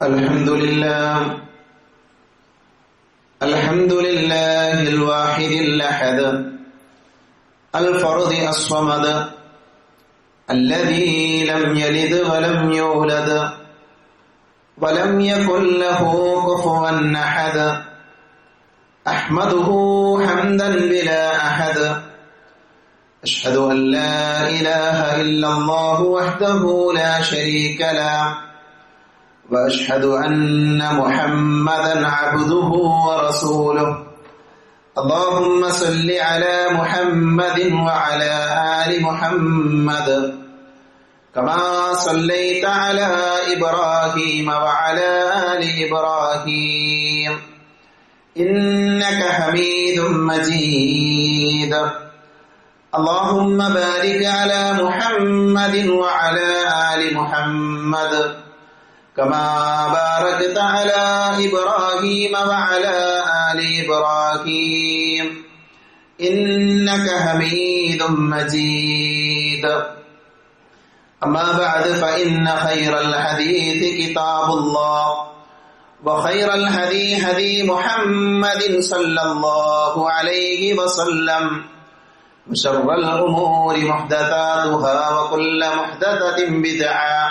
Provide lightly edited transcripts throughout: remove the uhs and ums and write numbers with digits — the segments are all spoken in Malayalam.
الحمد لله الواحد الأحد الفرد الصمد الذي لم يلد ولم يولد ولم يكن له كفوا أحد أحمده حمدا بلا أحد أشهد أن لا إله إلا الله وحده لا شريك له وأشهد أن محمدا عبده ورسوله اللهم صل على محمد وعلى آل محمد كما صليت على إبراهيم وعلى آل إبراهيم إنك حميد مجيد اللهم بارك على محمد وعلى آل محمد كما باركت على إبراهيم وعلى آل إبراهيم إنك حميد مجيد أما بعد فإن خير الحديث كتاب الله وخير الهدي هدي محمد صلى الله عليه وسلم وشر الأمور محدثاتها وكل محدثة بدعة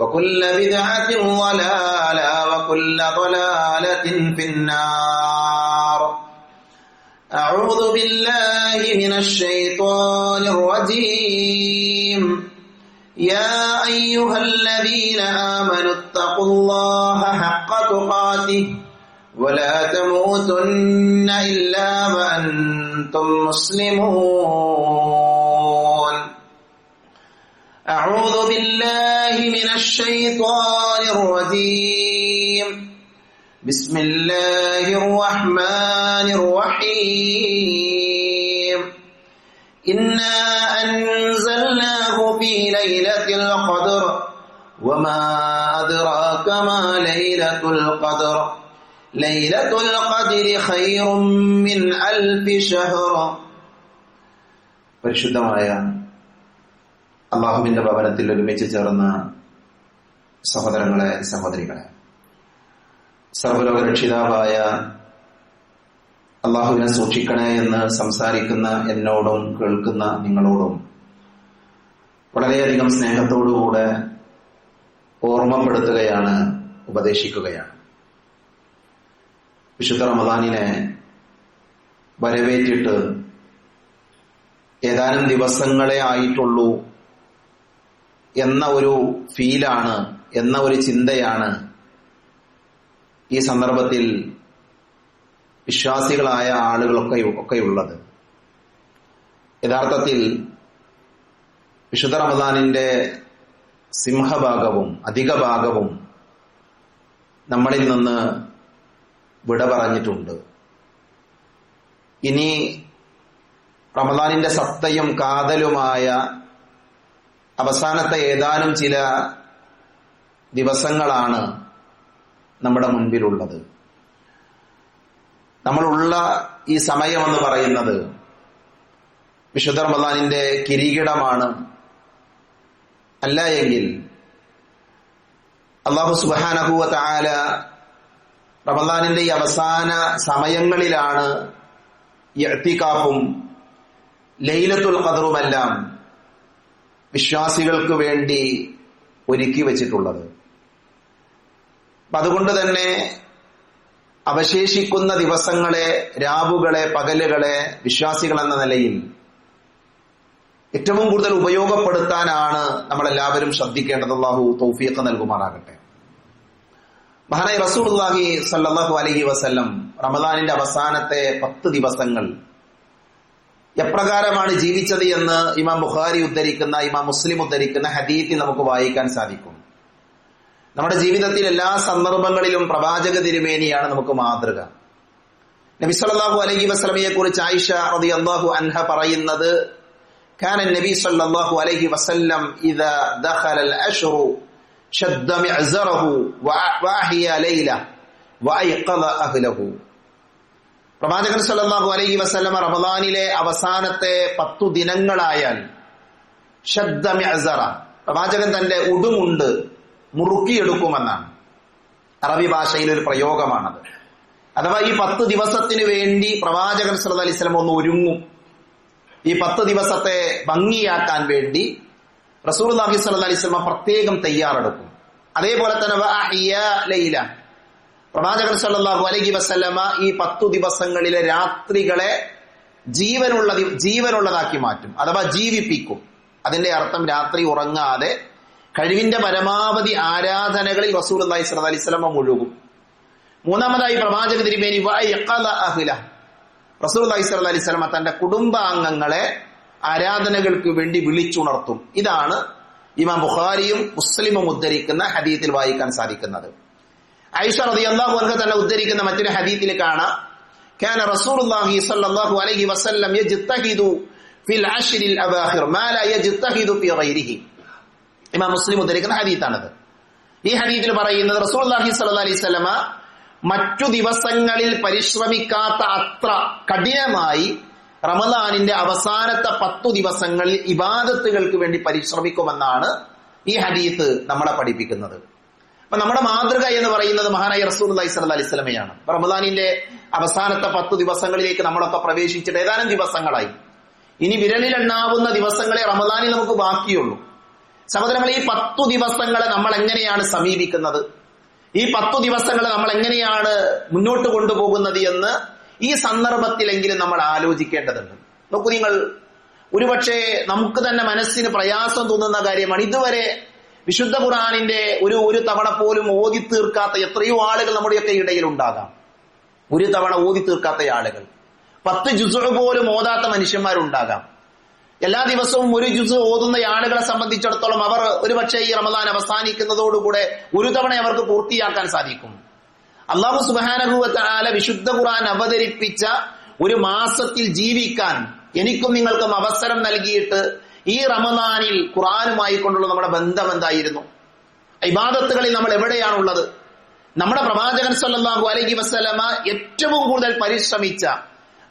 وكل بدعة ضلالة وكل ضلالة في النار أعوذ بالله من الشيطان الرجيم يا أيها الذين آمنوا اتقوا الله حق تقاته ولا تموتن إلا وأنتم مسلمون أعوذ بالله من الشيطان الرجيم بسم الله الرحمن الرحيم إنا أنزلناه في ليلة القدر وما أدراك ما ليلة القدر ليلة القدر خير من ألف شهر പരിശുദ്ധമായ അള്ളാഹുവിന്റെ ഭവനത്തിൽ ഒരുമിച്ച് ചേർന്ന സഹോദരങ്ങളെ സഹോദരികളെ, സർവ്വലോക രക്ഷിതാവായ അള്ളാഹുവിനെ സൂക്ഷിക്കണേ എന്ന് സംസാരിക്കുന്ന എന്നോടും കേൾക്കുന്ന നിങ്ങളോടും വളരെയധികം സ്നേഹത്തോടുകൂടെ ഓർമ്മപ്പെടുത്തുകയാണ്, ഉപദേശിക്കുകയാണ്. വിശുദ്ധ റമദാനിനെ വരവേറ്റിട്ട് ഏതാനും ദിവസങ്ങളെ ആയിട്ടുള്ളൂ എന്ന ഒരു ഫീലാണ്, എന്ന ഒരു ചിന്തയാണ് ഈ സന്ദർഭത്തിൽ വിശ്വാസികളായ ആളുകളൊക്കെയുള്ളത്. യഥാർത്ഥത്തിൽ വിശുദ്ധ റമദാനിന്റെ സിംഹഭാഗവും അധിക ഭാഗവും നമ്മളിൽ നിന്ന് വിട പറഞ്ഞിട്ടുണ്ട്. ഇനി റമദാനിന്റെ സത്തയും കാതലുമായ അവസാനത്തെ ഏതാനും ചില ദിവസങ്ങളാണ് നമ്മുടെ മുൻപിലുള്ളത്. നമ്മളുള്ള ഈ സമയമെന്ന് പറയുന്നത് വിശുദ്ധ റമദാനിന്റെ കിരീടമാണ്. അല്ല എങ്കിൽ അല്ലാഹു സുബ്ഹാനഹു വ തആല റമദാനിന്റെ ഈ അവസാന സമയങ്ങളിലാണ് ഇഅ്തികാഫും ലൈലത്തുൽ ഖദറുമെല്ലാം വിശ്വാസികൾക്ക് വേണ്ടി ഒരുക്കി വച്ചിട്ടുള്ളത്. അതുകൊണ്ട് തന്നെ അവശേഷിക്കുന്ന ദിവസങ്ങളെ, രാവുകളെ, പകലുകളെ വിശ്വാസികൾ എന്ന നിലയിൽ ഏറ്റവും കൂടുതൽ ഉപയോഗപ്പെടുത്താനാണ് നമ്മളെല്ലാവരും ശ്രദ്ധിക്കേണ്ടത്. അല്ലാഹു തൗഫീഖ് നൽകുമാറാകട്ടെ. മഹാനായ റസൂലുള്ളാഹി സ്വല്ലല്ലാഹു അലൈഹി വസല്ലം റമദാനിന്റെ അവസാനത്തെ 10 ദിവസങ്ങൾ എപ്രകാരമാണ് ജീവിച്ചത് എന്ന് ഇമാം ബുഖാരി ഉദ്ധരിക്കുന്ന, ഇമാം മുസ്ലിം ഉദ്ധരിക്കുന്ന ഹദീത്തിൽ നമുക്ക് വായിക്കാൻ സാധിക്കും. നമ്മുടെ ജീവിതത്തിൽ എല്ലാ സന്ദർഭങ്ങളിലും പ്രവാചക തിരുമേനിയാണ് നമുക്ക് മാതൃക. നബി സല്ലല്ലാഹു അലൈഹി വസല്ലമയെ കുറിച്ച് ആയിഷ റളിയല്ലാഹു അൻഹ പറയുന്നത്, കാന നബി സല്ലല്ലാഹു അലൈഹി വസല്ലം ഇദാ ദഖലൽ അശ്റു ശദ്ദ മിഅ്സറഹു വഅഹിയ ലൈല വഅയ്ഖദ അഹ്ലഹു. പ്രവാചകൻ സല്ലല്ലാഹു അലൈഹി വസല്ലമ റമദാനിലെ അവസാനത്തെ 10 ദിനങ്ങളായാൽ ശദ്ദ മിഅ്സറ, പ്രവാചകൻ തന്റെ ഉടുമുണ്ട് മുറുക്കിയെടുക്കുമെന്നാണ്. അറബി ഭാഷയിലെ ഒരു പ്രയോഗമാണത്. അഥവാ ഈ 10 ദിവസത്തിന് വേണ്ടി പ്രവാചകൻ സല്ലല്ലാഹു അലൈഹി വസല്ലം ഒന്ന് ഒരുങ്ങും. ഈ 10 ദിവസത്തെ ഭംഗിയാക്കാൻ വേണ്ടി റസൂലുള്ളാഹി സ്വല്ലല്ലാഹി അലൈഹി വസല്ലം പ്രത്യേകം തയ്യാറെടുക്കും. അതേപോലെ തന്നെ ലൈല, പ്രവാചകൻ സല്ലല്ലാഹു അലൈഹി വസല്ലമ ഈ 10 ദിവസങ്ങളിലെ രാത്രികളെ ജീവനുള്ളതാക്കി മാറ്റും, അഥവാ ജീവിപ്പിക്കും. അതിന്റെ അർത്ഥം രാത്രി ഉറങ്ങാതെ കഴിവിന്റെ പരമാവധി ആരാധനകളിൽ റസൂലുള്ളാഹി സ്വല്ലല്ലാഹി അലൈഹി വസല്ലമ മുഴുകും. മൂന്നാമതായി പ്രവാചക തിരുമേനി റസൂലുള്ളാഹി സ്വല്ലല്ലാഹി അലൈഹി വസല്ലമ തന്റെ കുടുംബാംഗങ്ങളെ ആരാധനകൾക്ക് വേണ്ടി വിളിച്ചുണർത്തും. ഇതാണ് ഇമാം ബുഖാരിയും മുസ്ലിമും ഉദ്ധരിക്കുന്ന ഹദീത്തിൽ വായിക്കാൻ സാധിക്കുന്നത്. ആയിഷ റളിയല്ലാഹു അൻഹ തന്നെ ഉദ്ധരിക്കുന്ന മറ്റൊരു ഹദീത്തിൽ കാണാം, കാന റസൂലുള്ളാഹി സ്വല്ലല്ലാഹു അലൈഹി വസല്ലം യജ്തഹിദു ഫിൽ അശ്രിൽ അവാഖിർ മാ ലാ യജ്തഹിദു ഫി ഗൈരിഹി. ഇമാം മുസ്ലിം ഉദ്ധരിക്കുന്ന ഹദീത്താണത്. ഈ ഹദീത്തിൽ പറയുന്നത് റസൂലുള്ളാഹി സ്വല്ലല്ലാഹി അലൈഹി വസല്ലമ മറ്റു ദിവസങ്ങളിൽ പരിശ്രമിക്കാത്ത അത്ര കഠിനമായി റമദാനിന്റെ അവസാനത്തെ 10 ദിവസങ്ങളിൽ ഇബാദത്തുകൾക്ക് വേണ്ടി പരിശ്രമിക്കുമെന്നാണ് ഈ ഹദീത്ത് നമ്മളെ പഠിപ്പിക്കുന്നത്. അപ്പൊ നമ്മുടെ മാതൃക എന്ന് പറയുന്നത് മഹാനായ റസൂലുള്ളാഹി സ്വല്ലല്ലാഹി അലൈഹി വസല്ലമയാണ്. റമദാനിന്റെ അവസാനത്തെ 10 ദിവസങ്ങളിലേക്ക് നമ്മളൊക്കെ പ്രവേശിച്ചിട്ട് ഏതാനും ദിവസങ്ങളായി. ഇനി വിരലിലെണ്ണാവുന്ന ദിവസങ്ങളെ റമദാനിൽ നമുക്ക് ബാക്കിയുള്ളൂ. സഹോദരങ്ങളെ, ഈ 10 ദിവസങ്ങളെ നമ്മൾ എങ്ങനെയാണ് സമീപിക്കുന്നത്, ഈ 10 ദിവസങ്ങളെ നമ്മൾ എങ്ങനെയാണ് മുന്നോട്ട് കൊണ്ടുപോകുന്നത് എന്ന് ഈ സന്ദർഭത്തിലെങ്കിലും നമ്മൾ ആലോചിക്കേണ്ടതുണ്ട്. നോക്കൂ, നിങ്ങൾ ഒരുപക്ഷെ നമുക്ക് തന്നെ മനസ്സിന് പ്രയാസം തോന്നുന്ന കാര്യമാണ്. ഇതുവരെ വിശുദ്ധ ഖുർആനിന്റെ ഒരു തവണ പോലും ഓതി തീർക്കാത്ത എത്രയോ ആളുകൾ നമ്മുടെയൊക്കെ ഇടയിൽ ഉണ്ടാകാം. ഒരു തവണ ഓതി തീർക്കാത്ത ആളുകൾ, 10 ജുസ് പോലും ഓതാത്ത മനുഷ്യന്മാരുണ്ടാകാം. എല്ലാ ദിവസവും ഒരു ജുസ് ഓതുന്ന ആളുകളെ സംബന്ധിച്ചിടത്തോളം അവർ ഒരുപക്ഷെ ഈ റമദാൻ അവസാനിക്കുന്നതോടുകൂടെ ഒരു തവണ അവർക്ക് പൂർത്തിയാക്കാൻ സാധിക്കും. അല്ലാഹു സുബ്ഹാനഹു വ തആല വിശുദ്ധ ഖുർആൻ അവതരിപ്പിച്ച ഒരു മാസത്തിൽ ജീവിക്കാൻ എനിക്കും നിങ്ങൾക്കും അവസരം നൽകിയിട്ട് ഈ റമദാനിൽ ഖുർആനുമായി കൊണ്ടുള്ള നമ്മുടെ ബന്ധം എന്തായിരുന്നു? ഇബാദത്തുകളിൽ നമ്മൾ എവിടെയാണുള്ളത്? നമ്മുടെ പ്രവാചകൻ സല്ലല്ലാഹു അലൈഹി വസല്ലമ ഏറ്റവും കൂടുതൽ പരിശ്രമിച്ച,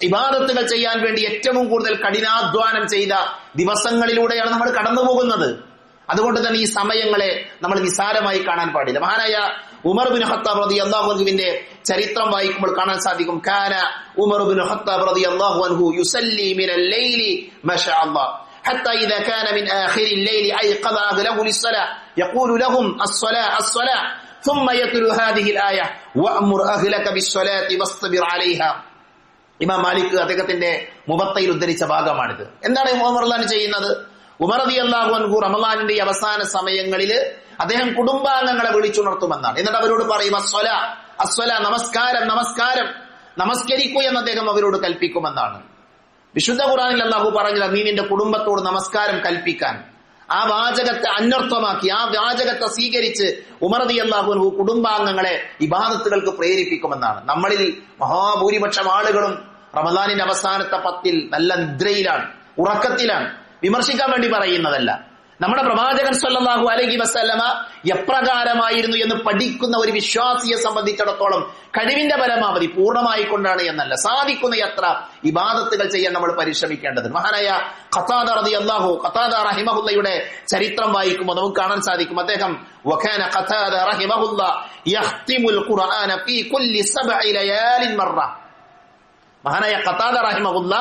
ഇബാദത്തുകൾ ചെയ്യാൻ വേണ്ടി ഏറ്റവും കൂടുതൽ കഠിനാധ്വാനം ചെയ്ത ദിവസങ്ങളിലൂടെയാണ് നമ്മൾ കടന്നു പോകുന്നത്. അതുകൊണ്ട് തന്നെ ഈ സമയങ്ങളെ നമ്മൾ നിസാരമായി കാണാൻ പാടില്ല. മഹാനായ ഉമർ ബിൻ ഖത്താബ് റളിയല്ലാഹു അൻഹുവിന്റെ ചരിത്രം വായിക്കുമ്പോൾ കാണാൻ സാധിക്കും, കാന ഉമർ ബിൻ ഖത്താബ് റളിയല്ലാഹു അൻഹു യുസല്ലി മിനൽ ലൈലി മാഷാ അല്ലാഹ് حتى إذا كان من آخر الليل أيقظ أهله للصلاة يقول لهم الصلاة الصلاة ثم يتلو هذه الآية وأمر أهلك بالصلاة واصطبر عليها. ഇമാം മാലിക് അദ്ദേഹത്തിന്റെ മുബത്തയിൽ ഉദ്ധരിച്ച ഭാഗമാണിത്. എന്താണ് ഉമർ റളിയല്ലാഹു ചെയ്യുന്നത്? ഉമർ റളിയല്ലാഹു അൻഹു റമദാനിന്റെ അവസാന സമയങ്ങളിൽ അദ്ദേഹം കുടുംബാംഗങ്ങളെ വിളിച്ചുണർത്തുമെന്നാണ്. എന്നിട്ട് അവരോട് പറയും, അസ്വല അസ്വല, നമസ്കാരം നമസ്കാരം, നമസ്കരിക്കൂ എന്ന് അദ്ദേഹം അവരോട് കൽപ്പിക്കുമെന്നാണ്. വിശുദ്ധ ഖുർആനിൽ അല്ലാഹു പറഞ്ഞത് നീ നിന്റെ കുടുംബത്തോട് നമസ്കാരം കൽപ്പിക്കാൻ. ആ വാചകത്തെ അന്വർത്ഥമാക്കി, ആ വാചകത്തെ സ്വീകരിച്ച് ഉമർ റളിയല്ലാഹു അൻഹു കുടുംബാംഗങ്ങളെ ഇബാദത്തുകൾക്ക് പ്രേരിപ്പിക്കുമെന്നാണ്. നമ്മളിൽ മഹാഭൂരിപക്ഷം ആളുകളും റമദാനിന്റെ അവസാനത്തെ 10 നല്ല നിദ്രയിലാണ്, ഉറക്കത്തിലാണ്. വിമർശിക്കാൻ വേണ്ടി പറയുന്നതല്ല. നമ്മുടെ പ്രവാചകൻ സല്ലല്ലാഹു അലൈഹി വസല്ലമ എപ്രകാരമായിരുന്നു എന്ന് പഠിക്കുന്ന ഒരു വിശ്വാസിയെ സംബന്ധിച്ചിടത്തോളം കഴിവിന്റെ പരമാവധി പൂർണ്ണമായി കൊണ്ടാണ് എന്നല്ല, സാധിക്കുന്ന എത്ര ഇബാദത്തുകൾ ചെയ്യാൻ നമ്മൾ പരിശ്രമിക്കേണ്ടത്. മഹാനായ ഖതാദ റഹിമഹുല്ലയുടെ ചരിത്രം വായിക്കുമ്പോൾ നമുക്ക് കാണാൻ സാധിക്കും, അദ്ദേഹം വകാന ഖതാദ റഹിമഹുല്ല യഖ്തിമുൽ ഖുർആന ഫീ കുല്ലി 7 ലയാലിൻ മറ. മഹാനായ ഖതാദ റഹിമഹുല്ല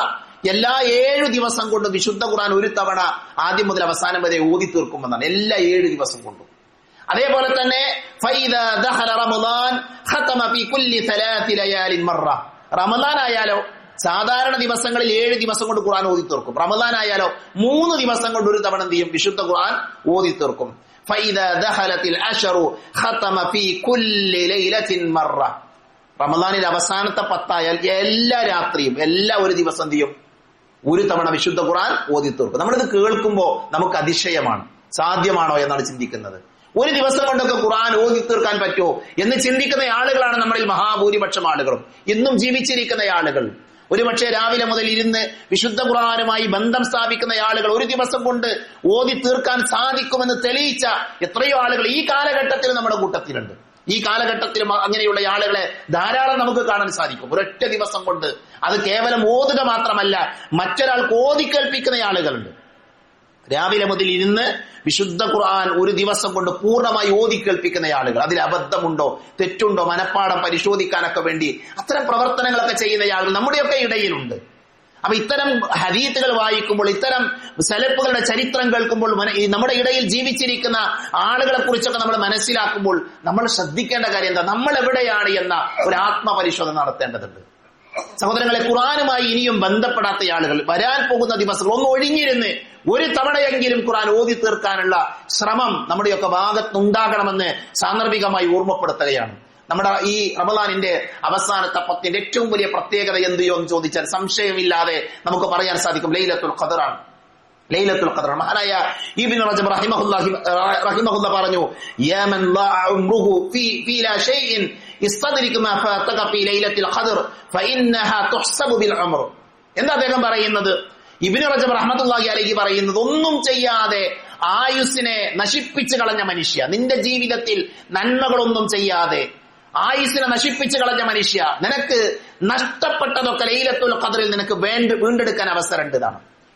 എല്ലാ 7 ദിവസം കൊണ്ട് വിശുദ്ധ ഖുർആൻ ഒരു തവണ ആദ്യം മുതൽ അവസാനം വരെ ഓതി തീർക്കുമെന്നാണ്. എല്ലാ 7 ദിവസം കൊണ്ടും. അതേപോലെ തന്നെ ഫൈദാ ദഖല റമദാൻ ഖതമ ഫീ കുല്ലി 3 ലയാലിൻ മറ. റമദാൻ ആയാലോ സാധാരണ ദിവസങ്ങളിൽ 7 ദിവസം കൊണ്ട് ഖുർആൻ ഓതി തീർക്കും. റമദാൻ ആയാലോ 3 ദിവസം കൊണ്ട് ഒരു തവണ എന്ത് ചെയ്യും? വിശുദ്ധ ഖുർആൻ ഓതി തീർക്കും. ഫൈദാ ദഖലത്തിൽ അശ്റു ഖതമ ഫീ കുല്ലി ലൈലത്തിൻ മറ. റമദാനിൽ അവസാനത്തെ 10 ആയാൽ എല്ലാ രാത്രിയും ഒരു ദിവസം എന്ത് ചെയ്യും? ഒരു തവണ വിശുദ്ധ ഖുർആൻ ഓതി തീർക്കും. നമ്മളിത് കേൾക്കുമ്പോൾ നമുക്ക് അതിശയമാണ്, സാധ്യമാണോ എന്നാണ് ചിന്തിക്കുന്നത്. ഒരു ദിവസം കൊണ്ടൊക്കെ ഖുർആൻ ഓതി തീർക്കാൻ പറ്റുമോ എന്ന് ചിന്തിക്കുന്ന ആളുകളാണ് നമ്മളിൽ മഹാഭൂരിപക്ഷം ആളുകളും. ഇന്നും ജീവിച്ചിരിക്കുന്ന ആളുകൾ, ഒരുപക്ഷെ രാവിലെ മുതൽ ഇരുന്ന് വിശുദ്ധ ഖുർആനുമായി ബന്ധം സ്ഥാപിക്കുന്ന ആളുകൾ ഒരു ദിവസം കൊണ്ട് ഓതി തീർക്കാൻ സാധിക്കുമെന്ന് തെളിയിച്ച എത്രയോ ആളുകൾ ഈ കാലഘട്ടത്തിൽ നമ്മുടെ കൂട്ടത്തിലുണ്ട്. ഈ കാലഘട്ടത്തിലും അങ്ങനെയുള്ള ആളുകളെ ധാരാളം നമുക്ക് കാണാൻ സാധിക്കും. ഒരൊറ്റ ദിവസം കൊണ്ട് അത് കേവലം ഓതുക മാത്രമല്ല, മറ്റൊരാൾക്ക് ഓതി കേൾപ്പിക്കുന്ന ആളുകളുണ്ട്. രാവിലെ മുതൽ ഇരുന്ന് വിശുദ്ധ ഖുർആൻ ഒരു ദിവസം കൊണ്ട് പൂർണ്ണമായി ഓതി കേൾപ്പിക്കുന്ന ആളുകൾ, അതിൽ അബദ്ധമുണ്ടോ തെറ്റുണ്ടോ മനപ്പാഠം പരിശോധിക്കാനൊക്കെ വേണ്ടി അത്തരം പ്രവർത്തനങ്ങളൊക്കെ ചെയ്യുന്ന ആളുകൾ നമ്മുടെയൊക്കെ ഇടയിലുണ്ട്. അപ്പൊ ഇത്തരം ഹദീത്തുകൾ വായിക്കുമ്പോൾ, ഇത്തരം സലഫുകളുടെ ചരിത്രം കേൾക്കുമ്പോൾ, നമ്മുടെ ഇടയിൽ ജീവിച്ചിരിക്കുന്ന ആളുകളെ കുറിച്ചൊക്കെ നമ്മൾ മനസ്സിലാക്കുമ്പോൾ നമ്മൾ ശ്രദ്ധിക്കേണ്ട കാര്യം എന്താ? നമ്മൾ എവിടെയാണ് എന്ന ഒരു ആത്മപരിശോധന നടത്തേണ്ടതുണ്ട്. സഹോദരങ്ങളെ, ഖുർആനുമായി ഇനിയും ബന്ധപ്പെടാത്ത ആളുകൾ വരാൻ പോകുന്ന ദിവസങ്ങൾ ഒന്ന് ഒഴിഞ്ഞിരുന്ന് ഒരു തവണയെങ്കിലും ഖുർആൻ ഓതി തീർക്കാനുള്ള ശ്രമം നമ്മുടെയൊക്കെ ഭാഗത്തുണ്ടാകണമെന്ന് സാന്ദർഭികമായി ഓർമ്മപ്പെടുത്തുകയാണ്. നമ്മുടെ ഈ റമദാനിന്റെ അവസാനത്തെ പത്തിന്റെ ഏറ്റവും വലിയ പ്രത്യേകത എന്തെയോ എന്ന് ചോദിച്ചാൽ സംശയമില്ലാതെ നമുക്ക് പറയാൻ സാധിക്കും ലൈലത്തുൽ ഖദറാണ്. ലൈലത്തുൽ ഖദർ മഹാനായ ഇബ്നു റജബ് റഹിമഹുല്ലാഹ് പറഞ്ഞു, യാ മൻ ലാ ഉംറുഹു ഫീ ലാ ഷൈഇൻ ഇസ്തദ്രിക് മാ ഫാതക ഫീ ലൈലത്തുൽ ഖദർ ഫഇന്നഹാ തുഹ്സബു ബിൽ ഉംർ. എന്താ അദ്ദേഹം പറയുന്നത്? ഇബ്നു റജബ് റഹ്മത്തുള്ളാഹി അലൈഹി പറയുന്നത്, ഒന്നും ചെയ്യാതെ ആയുസ്സിനെ നശിപ്പിച്ചു കളഞ്ഞ മനുഷ്യ, നിന്റെ ജീവിതത്തിൽ നന്മകളൊന്നും ചെയ്യാതെ ആയുസ്സിനെ നശിപ്പിച്ചു കളഞ്ഞ മനുഷ്യ, നിനക്ക് നഷ്ടപ്പെട്ടതൊക്കെ ലൈലത്തുൽ ഖദറിൽ നിനക്ക് വീണ്ടെടുക്കാൻ അവസരമുണ്ട്.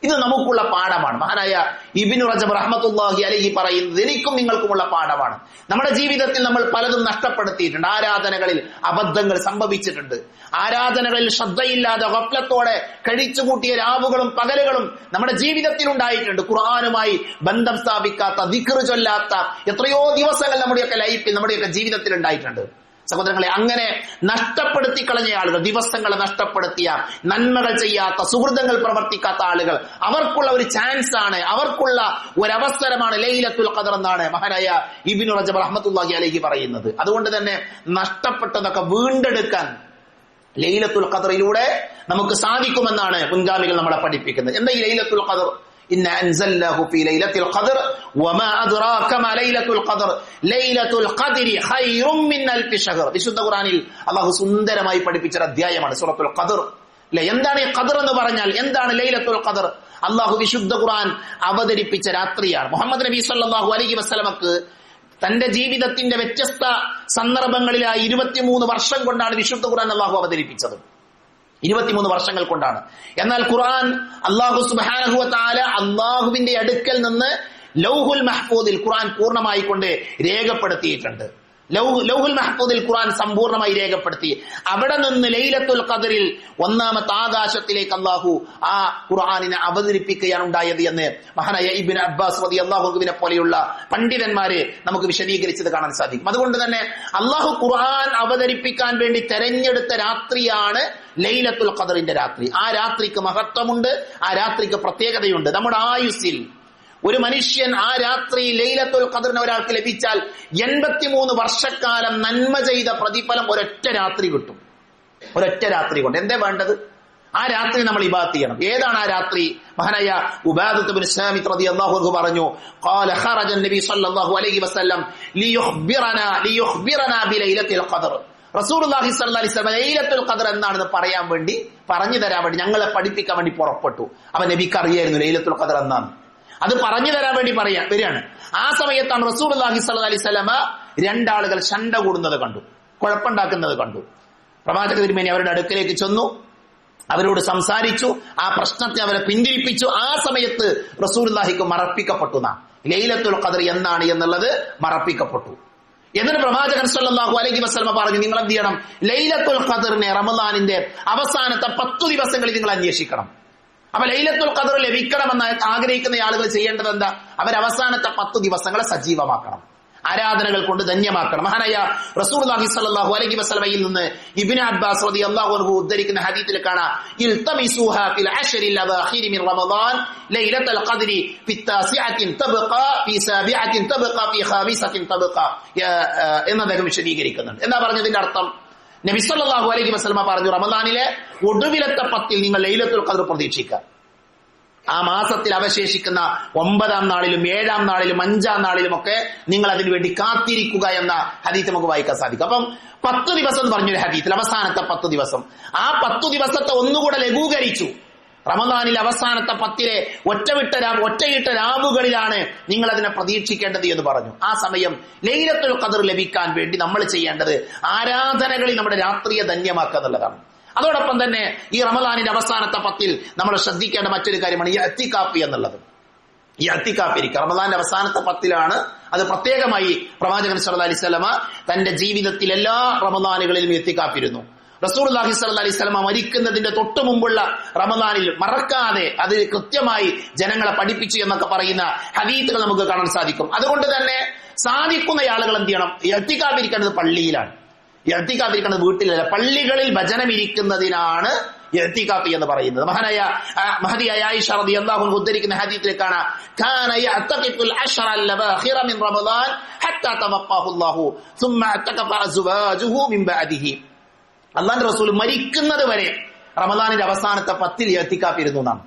ഇത് നമുക്കുള്ള പാഠമാണ്. മഹാനായ ഇബ്നു റജബ് റഹ്മത്തുള്ളാഹി അലൈഹി പറയുന്നത് എനിക്കും നിങ്ങൾക്കുമുള്ള പാഠമാണ്. നമ്മുടെ ജീവിതത്തിൽ നമ്മൾ പലതും നഷ്ടപ്പെടുത്തിയിട്ടുണ്ട്. ആരാധനകളിൽ അബദ്ധങ്ങൾ സംഭവിച്ചിട്ടുണ്ട്. ആരാധനകളിൽ ശ്രദ്ധയില്ലാതെ ഗഫ്ലത്തോടെ കഴിച്ചുകൂട്ടിയ രാവുകളും പകലുകളും നമ്മുടെ ജീവിതത്തിൽ ഉണ്ടായിട്ടുണ്ട്. ഖുർആനുമായി ബന്ധം സ്ഥാപിക്കാത്ത, ദിക്ർ ചൊല്ലാത്ത എത്രയോ ദിവസങ്ങൾ നമ്മുടെയൊക്കെ ലൈഫിൽ, നമ്മുടെയൊക്കെ ജീവിതത്തിൽ ഉണ്ടായിട്ടുണ്ട്. സഹോദരങ്ങളെ, അങ്ങനെ നഷ്ടപ്പെടുത്തി കളഞ്ഞ ആളുകൾ, ദിവസങ്ങളെ നഷ്ടപ്പെടുത്തിയ, നന്മകൾ ചെയ്യാത്ത, സുഹൃതങ്ങൾ പ്രവർത്തിക്കാത്ത ആളുകൾ, അവർക്കുള്ള ഒരു ചാൻസ് ആണ്, അവർക്കുള്ള ഒരവസരമാണ് ലൈലത്തുൽ ഖദർ എന്നാണ് മഹാനായ ഇബ്നു റജബ് റഹ്മത്തുള്ളാഹി അലൈഹി പറയുന്നത്. അതുകൊണ്ട് തന്നെ നഷ്ടപ്പെട്ടതൊക്കെ വീണ്ടെടുക്കാൻ ലൈലത്തുൽ ഖദറിലൂടെ നമുക്ക് സാധിക്കുമെന്നാണ് മുൻഗാമികൾ നമ്മളെ പഠിപ്പിക്കുന്നത്. എന്താ ഈ ലൈലത്തുൽ ഖദർ? ഇന്നാ അൻസൽനാഹു ഫീ ലൈലത്തുൽ ഖദർ വമാ അദ്റാക മാ ലൈലത്തുൽ ഖദർ ലൈലത്തുൽ ഖദ്രി ഖൈറും മിൻ അൽഫി ശഹർ. വിശുദ്ധ ഖുർആനിൽ അല്ലാഹു സുന്ദരമായി പഠിപ്പിച്ച അധ്യായമാണ് സൂറത്തുൽ ഖദർ. അല്ലേ, എന്താണ് ഈ ഖദർ എന്ന് പറഞ്ഞാൽ? എന്താണ് ലൈലത്തുൽ ഖദർ? അല്ലാഹു വിശുദ്ധ ഖുർആൻ അവതരിപ്പിച്ച രാത്രിയാണ്. മുഹമ്മദ് നബി സല്ലല്ലാഹു അലൈഹി വസല്ലമക്ക് തന്റെ ജീവിതത്തിന്റെ വ്യത്യസ്ത സന്ദർഭങ്ങളിലായി 23 വർഷം കൊണ്ടാണ് വിശുദ്ധ ഖുർആൻ അല്ലാഹു അവതരിപ്പിച്ചത്. 23 വർഷങ്ങൾ കൊണ്ടാണ്. എന്നാൽ ഖുർആൻ അല്ലാഹു സുബ്ഹാനഹു വ തആല അല്ലാഹുവിന്റെ അടുക്കൽ നിന്ന് ലൗഹുൽ മഹ്ഫൂദിൽ ഖുർആൻ പൂർണ്ണമായി കൊണ്ട് രേഖപ്പെടുത്തിയിട്ടുണ്ട്. ലൗഹുൽ മഹ്ഫൂദിൽ ഖുർആൻ സമ്പൂർണ്ണമായി രേഖപ്പെടുത്തി. അവിടെ നിന്ന് ലൈലത്തുൽ ഖദറിൽ ഒന്നാമത്തെ ആകാശത്തിലേക്ക് അല്ലാഹു ആ ഖുർആനിനെ അവതരിപ്പിക്കുകയാണ് ഉണ്ടായത് എന്ന് മഹാനായ ഇബ്നു അബ്ബാസ് റളിയല്ലാഹു അൻഹുവിനെ പോലെയുള്ള പണ്ഡിതന്മാര് നമുക്ക് വിശദീകരിച്ചത് കാണാൻ സാധിക്കും. അതുകൊണ്ട് തന്നെ അല്ലാഹു ഖുർആൻ അവതരിപ്പിക്കാൻ വേണ്ടി തെരഞ്ഞെടുത്ത രാത്രിയാണ് ലൈലത്തുൽ ഖദറിന്റെ രാത്രി. ആ രാത്രിക്ക് മഹത്വമുണ്ട്, ആ രാത്രിക്ക് പ്രത്യേകതയുണ്ട്. നമ്മുടെ ആയുസ്സിൽ ഒരു മനുഷ്യൻ ആ രാത്രി ലൈലത്തുൽ ഖദറിന് ഒരാൾക്ക് ലഭിച്ചാൽ 83 വർഷക്കാലം നന്മ ചെയ്ത പ്രതിഫലം ഒരൊറ്റ രാത്രി കിട്ടും. ഒരൊറ്റ രാത്രി കൊണ്ട് എന്തേ വേണ്ടത്? ആ രാത്രി നമ്മൾ ഇബാദത്ത് ചെയ്യണം. ഏതാണ് ആ രാത്രി? മഹാനായ ഉബാദത്ത് ഇബ്നു സാമിത് റളിയല്ലാഹു അൻഹു പറഞ്ഞു, ഖാല ഖറജ നബി സല്ലല്ലാഹു അലൈഹി വസല്ലം ലിയുഖ്ബിറനാ ബിലൈലത്തുൽ ഖദർ. റസൂലുള്ളാഹി സ്വല്ലല്ലാഹു അലൈഹി വസല്ലം ലൈലത്തുൽ ഖദർ എന്താണെന്ന് പറയാൻ വേണ്ടി, പറഞ്ഞു തരാൻ വേണ്ടി, ഞങ്ങളെ പഠിപ്പിക്കാൻ വേണ്ടി പുറപ്പെട്ടു. അപ്പൊ നബിക്ക് അറിയായിരുന്നു ലൈലത്തുൽ ഖദർ എന്നാണ്. അത് പറഞ്ഞു തരാൻ വേണ്ടി വരികയാണ്. ആ സമയത്താണ് റസൂലുള്ളാഹി സ്വല്ലല്ലാഹു അലൈഹി വസല്ലം രണ്ടാളുകൾ ശണ്ട കൂടുന്നത് കണ്ടു, കുഴപ്പമുണ്ടാക്കുന്നത് കണ്ടു. പ്രവാചക തിരുമേനി അവരുടെ അടുക്കലേക്ക് ചെന്നു, അവരോട് സംസാരിച്ചു, ആ പ്രശ്നത്തെ അവരെ പിന്തിരിപ്പിച്ചു. ആ സമയത്ത് റസൂലുള്ളാഹിക്ക് മറപ്പിക്കപ്പെട്ടു. ലൈലത്തുൽ ഖദർ എന്നാണ് എന്നുള്ളത് മറപ്പിക്കപ്പെട്ടു. എന്നിട്ട് പ്രവാചകൻ സല്ലല്ലാഹു അലൈഹി വസല്ലം പറഞ്ഞു, നിങ്ങൾ എന്ത് ചെയ്യണം? ലൈലത്തുൽ ഖദറിനെ റമദാനിന്റെ അവസാനത്തെ 10 ദിവസങ്ങളിൽ നിങ്ങൾ അന്വേഷിക്കണം. അപ്പൊ ലൈലത്തുൽ ഖദർ ലഭിക്കണമെന്ന് ആഗ്രഹിക്കുന്ന ആളുകൾ ചെയ്യേണ്ടത് എന്താ? അവർ അവസാനത്തെ 10 ദിവസങ്ങളെ സജീവമാക്കണം, ആരാധനകൾ കൊണ്ട് ധന്യമാക്കണം. മഹാനായ റസൂലുള്ളാഹി സ്വല്ലല്ലാഹു അലൈഹി വസല്ലമയിൽ നിന്ന് ഇബ്നു അബ്ബാസ് റളിയല്ലാഹു അൻഹു ഉദ്ധരിക്കുന്ന ഹദീസിൽ കാണാം, ഇൽതമിസുഹാ ഫിൽ അശ്റിൽ അവാഖിർ മിൻ റമദാൻ ലൈലത്തുൽ ഖദ്രി ഫി താസിഅത്തിൻ തബ്ഖാ ഫി സാബിഅത്തിൻ തബ്ഖാ ഫി ഖാമിസത്തിൻ തബ്ഖാ എന്ന് അദ്ദേഹം വിശദീകരിക്കുന്നുണ്ട്. എന്താ പറഞ്ഞതിന്റെ അർത്ഥം? നബി സല്ലല്ലാഹു അലൈഹി വസല്ലം പറഞ്ഞു, റമദാനിലെ ഒടുവിലത്തെ 10 നിങ്ങൾ ലൈലത്തുൽ ഖദർ പ്രതീക്ഷിക്കുക. ആ മാസത്തിൽ അവശേഷിക്കുന്ന 9-ാം നാളിലും 7-ാം നാളിലും 5-ാം നാളിലും ഒക്കെ നിങ്ങൾ അതിനു വേണ്ടി കാത്തിരിക്കുക എന്ന ഹദീസ് നമുക്ക് വായിക്കാൻ സാധിക്കും. അപ്പം 10 ദിവസം എന്ന് പറഞ്ഞൊരു ഹദീസിൽ അവസാനത്തെ 10 ദിവസം, ആ 10 ദിവസത്തെ ഒന്നുകൂടെ ലഘൂകരിച്ചു. റമദാനിൽ അവസാനത്തെ 10-ലെ ഒറ്റയിട്ട രാവുകളിലാണ് നിങ്ങൾ അതിനെ പ്രതീക്ഷിക്കേണ്ടത് എന്ന് പറഞ്ഞു. ആ സമയം ലൈലത്തുൽ ഖദർ ലഭിക്കാൻ വേണ്ടി നമ്മൾ ചെയ്യേണ്ടത് ആരാധനകളിൽ നമ്മുടെ രാത്രിയെ ധന്യമാക്കുക എന്നുള്ളതാണ്. അതോടൊപ്പം തന്നെ ഈ റമദാനിന്റെ അവസാനത്തെ 10-ൽ നമ്മൾ ശ്രദ്ധിക്കേണ്ട മറ്റൊരു കാര്യമാണ് ഈ ഇഅ്തികാഫ് എന്നുള്ളത്. ഈ അത്തിക്കാപ്പിരിക്കുക. റമദാന്റെ അവസാനത്തെ 10 അത് പ്രത്യേകമായി പ്രവാചകൻ സല്ലല്ലാഹു അലൈഹി വസല്ലമ തന്റെ ജീവിതത്തിൽ എല്ലാ റമദാനുകളിലും ഇത്തിക്കാഫിരുന്നു. റസൂലുള്ളാഹി സ്വല്ലല്ലാഹി അലൈഹി വസല്ലമ മരിക്കുന്നതിന്റെ തൊട്ടു മുമ്പുള്ള റമദാനിൽ മറക്കാതെ അത് കൃത്യമായി ജനങ്ങളെ പഠിപ്പിച്ചു എന്നൊക്കെ പറയുന്ന ഹദീസുകൾ നമുക്ക് കാണാൻ സാധിക്കും. അതുകൊണ്ട് തന്നെ സാധിക്കുന്ന ആളുകൾ എന്ത് ചെയ്യണം? ഇഅ്തികാഫിരിക്കേണ്ടത് പള്ളിയിലാണ്. ഇഅ്തികാഫിരിക്കേണ്ടത് വീട്ടിലല്ല, പള്ളികളിൽ ഭജനം ഇരിക്കുന്നതിനാണ് ഇഅ്തികാഫ് എന്ന് പറയുന്നത്. മഹദിയായ ആയിഷ റളിയല്ലാഹു അൻഹ ഉദ്ധരിക്കുന്ന ഹദീസിൽ കാണാം, കാന യഅ്തഖിഫുൽ അശ്റ അൽ-അവാഖിറ മിൻ റമദാൻ ഹത്താ തവഫാഹു അല്ലാഹു സുമ്മ അഅ്തഖഫ അസ്വാജുഹു മിൻ ബഅദിഹി. അല്ലാഹുവിന്റെ റസൂൽ മരിക്കുന്നത് വരെ റമദാനിന്റെ അവസാനത്തെ 10 ഇഅ്തികാഫിരുന്നു എന്നാണ്.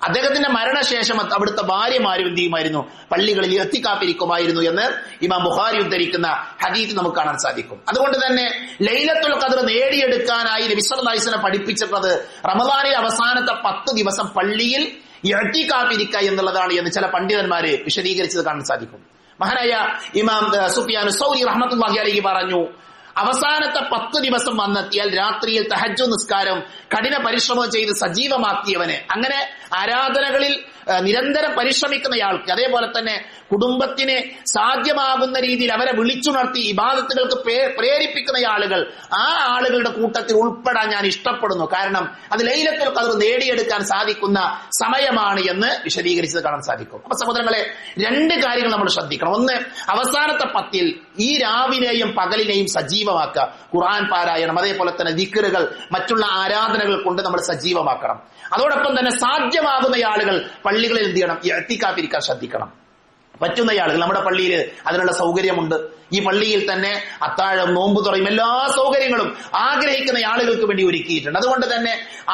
അദ്ദേഹത്തിന്റെ മരണശേഷം അവിടുത്തെ ഭാര്യമാരും എന്ത് ചെയ്യുമായിരുന്നു? പള്ളികളിൽ ഇഅ്തികാഫിരിക്കുമായിരുന്നു എന്ന് ഇമാം ബുഖാരി ഉദ്ധരിക്കുന്ന ഹദീസ് നമുക്ക് കാണാൻ സാധിക്കും. അതുകൊണ്ട് തന്നെ ലൈലത്തുൽ ഖദ്ർ നേടിയെടുക്കാനായി നബി സല്ലല്ലാഹു അലൈഹി വസല്ലം പഠിപ്പിച്ചിട്ടുള്ളത് റമദാനിലെ അവസാനത്തെ 10 ദിവസം പള്ളിയിൽ ഇഅ്തികാഫിരിക്കുക എന്നുള്ളതാണ് എന്ന് ചില പണ്ഡിതന്മാര് വിശദീകരിച്ചത് കാണാൻ സാധിക്കും. മഹാനായ ഇമാം സുഫിയാൻ സൗരി റഹ്മത്തുള്ളാഹി അലൈഹി പറഞ്ഞു, അവസാനത്തെ 10 ദിവസം വന്നെത്തിയാൽ രാത്രിയിൽ തഹജ്ജുദ് നിസ്കാരം കഠിന പരിശ്രമം ചെയ്ത് സജീവമാക്കിയവന്, അങ്ങനെ ആരാധനകളിൽ നിരന്തരം പരിശ്രമിക്കുന്നയാൾക്ക്, അതേപോലെ തന്നെ കുടുംബത്തിന് സാധ്യമാകുന്ന രീതിയിൽ അവരെ വിളിച്ചുണർത്തി ഇബാദത്തുകൾക്ക് പ്രേരിപ്പിക്കുന്ന ആളുകൾ, ആ ആളുകളുടെ കൂട്ടത്തിൽ ഉൾപ്പെടാൻ ഞാൻ ഇഷ്ടപ്പെടുന്നു. കാരണം അത് ലൈലത്തുൽ ഖദ്ർ നേടിയെടുക്കാൻ സാധിക്കുന്ന സമയമാണ് എന്ന് വിശദീകരിച്ചത് കാണാൻ സാധിക്കും. അപ്പൊ സഹോദരങ്ങളെ, 2 കാര്യങ്ങൾ നമ്മൾ ശ്രദ്ധിക്കണം. ഒന്ന്, അവസാനത്തെ 10 ഈ രാവിലെയും പകലിനെയും സജീവമാക്കുക. ഖുർആൻ പാരായണം, അതേപോലെ തന്നെ ദിക്റുകൾ, മറ്റുള്ള ആരാധനകൾ കൊണ്ട് നമ്മൾ സജീവമാക്കണം. അതോടൊപ്പം തന്നെ സാധ്യമാകുന്ന ആളുകൾ പള്ളികളിൽ എന്ത് ചെയ്യണം? ഇഅ്തികാഫിരിക്കാൻ ശ്രദ്ധിക്കണം. പറ്റുന്ന ആളുകൾ, നമ്മുടെ പള്ളിയിൽ അതിനുള്ള സൗകര്യമുണ്ട്. ഈ പള്ളിയിൽ തന്നെ അത്താഴം, നോമ്പ് തുറയും എല്ലാ സൗകര്യങ്ങളും ആഗ്രഹിക്കുന്ന ആളുകൾക്ക് വേണ്ടി ഒരുക്കിയിട്ടുണ്ട്. അതുകൊണ്ട് തന്നെ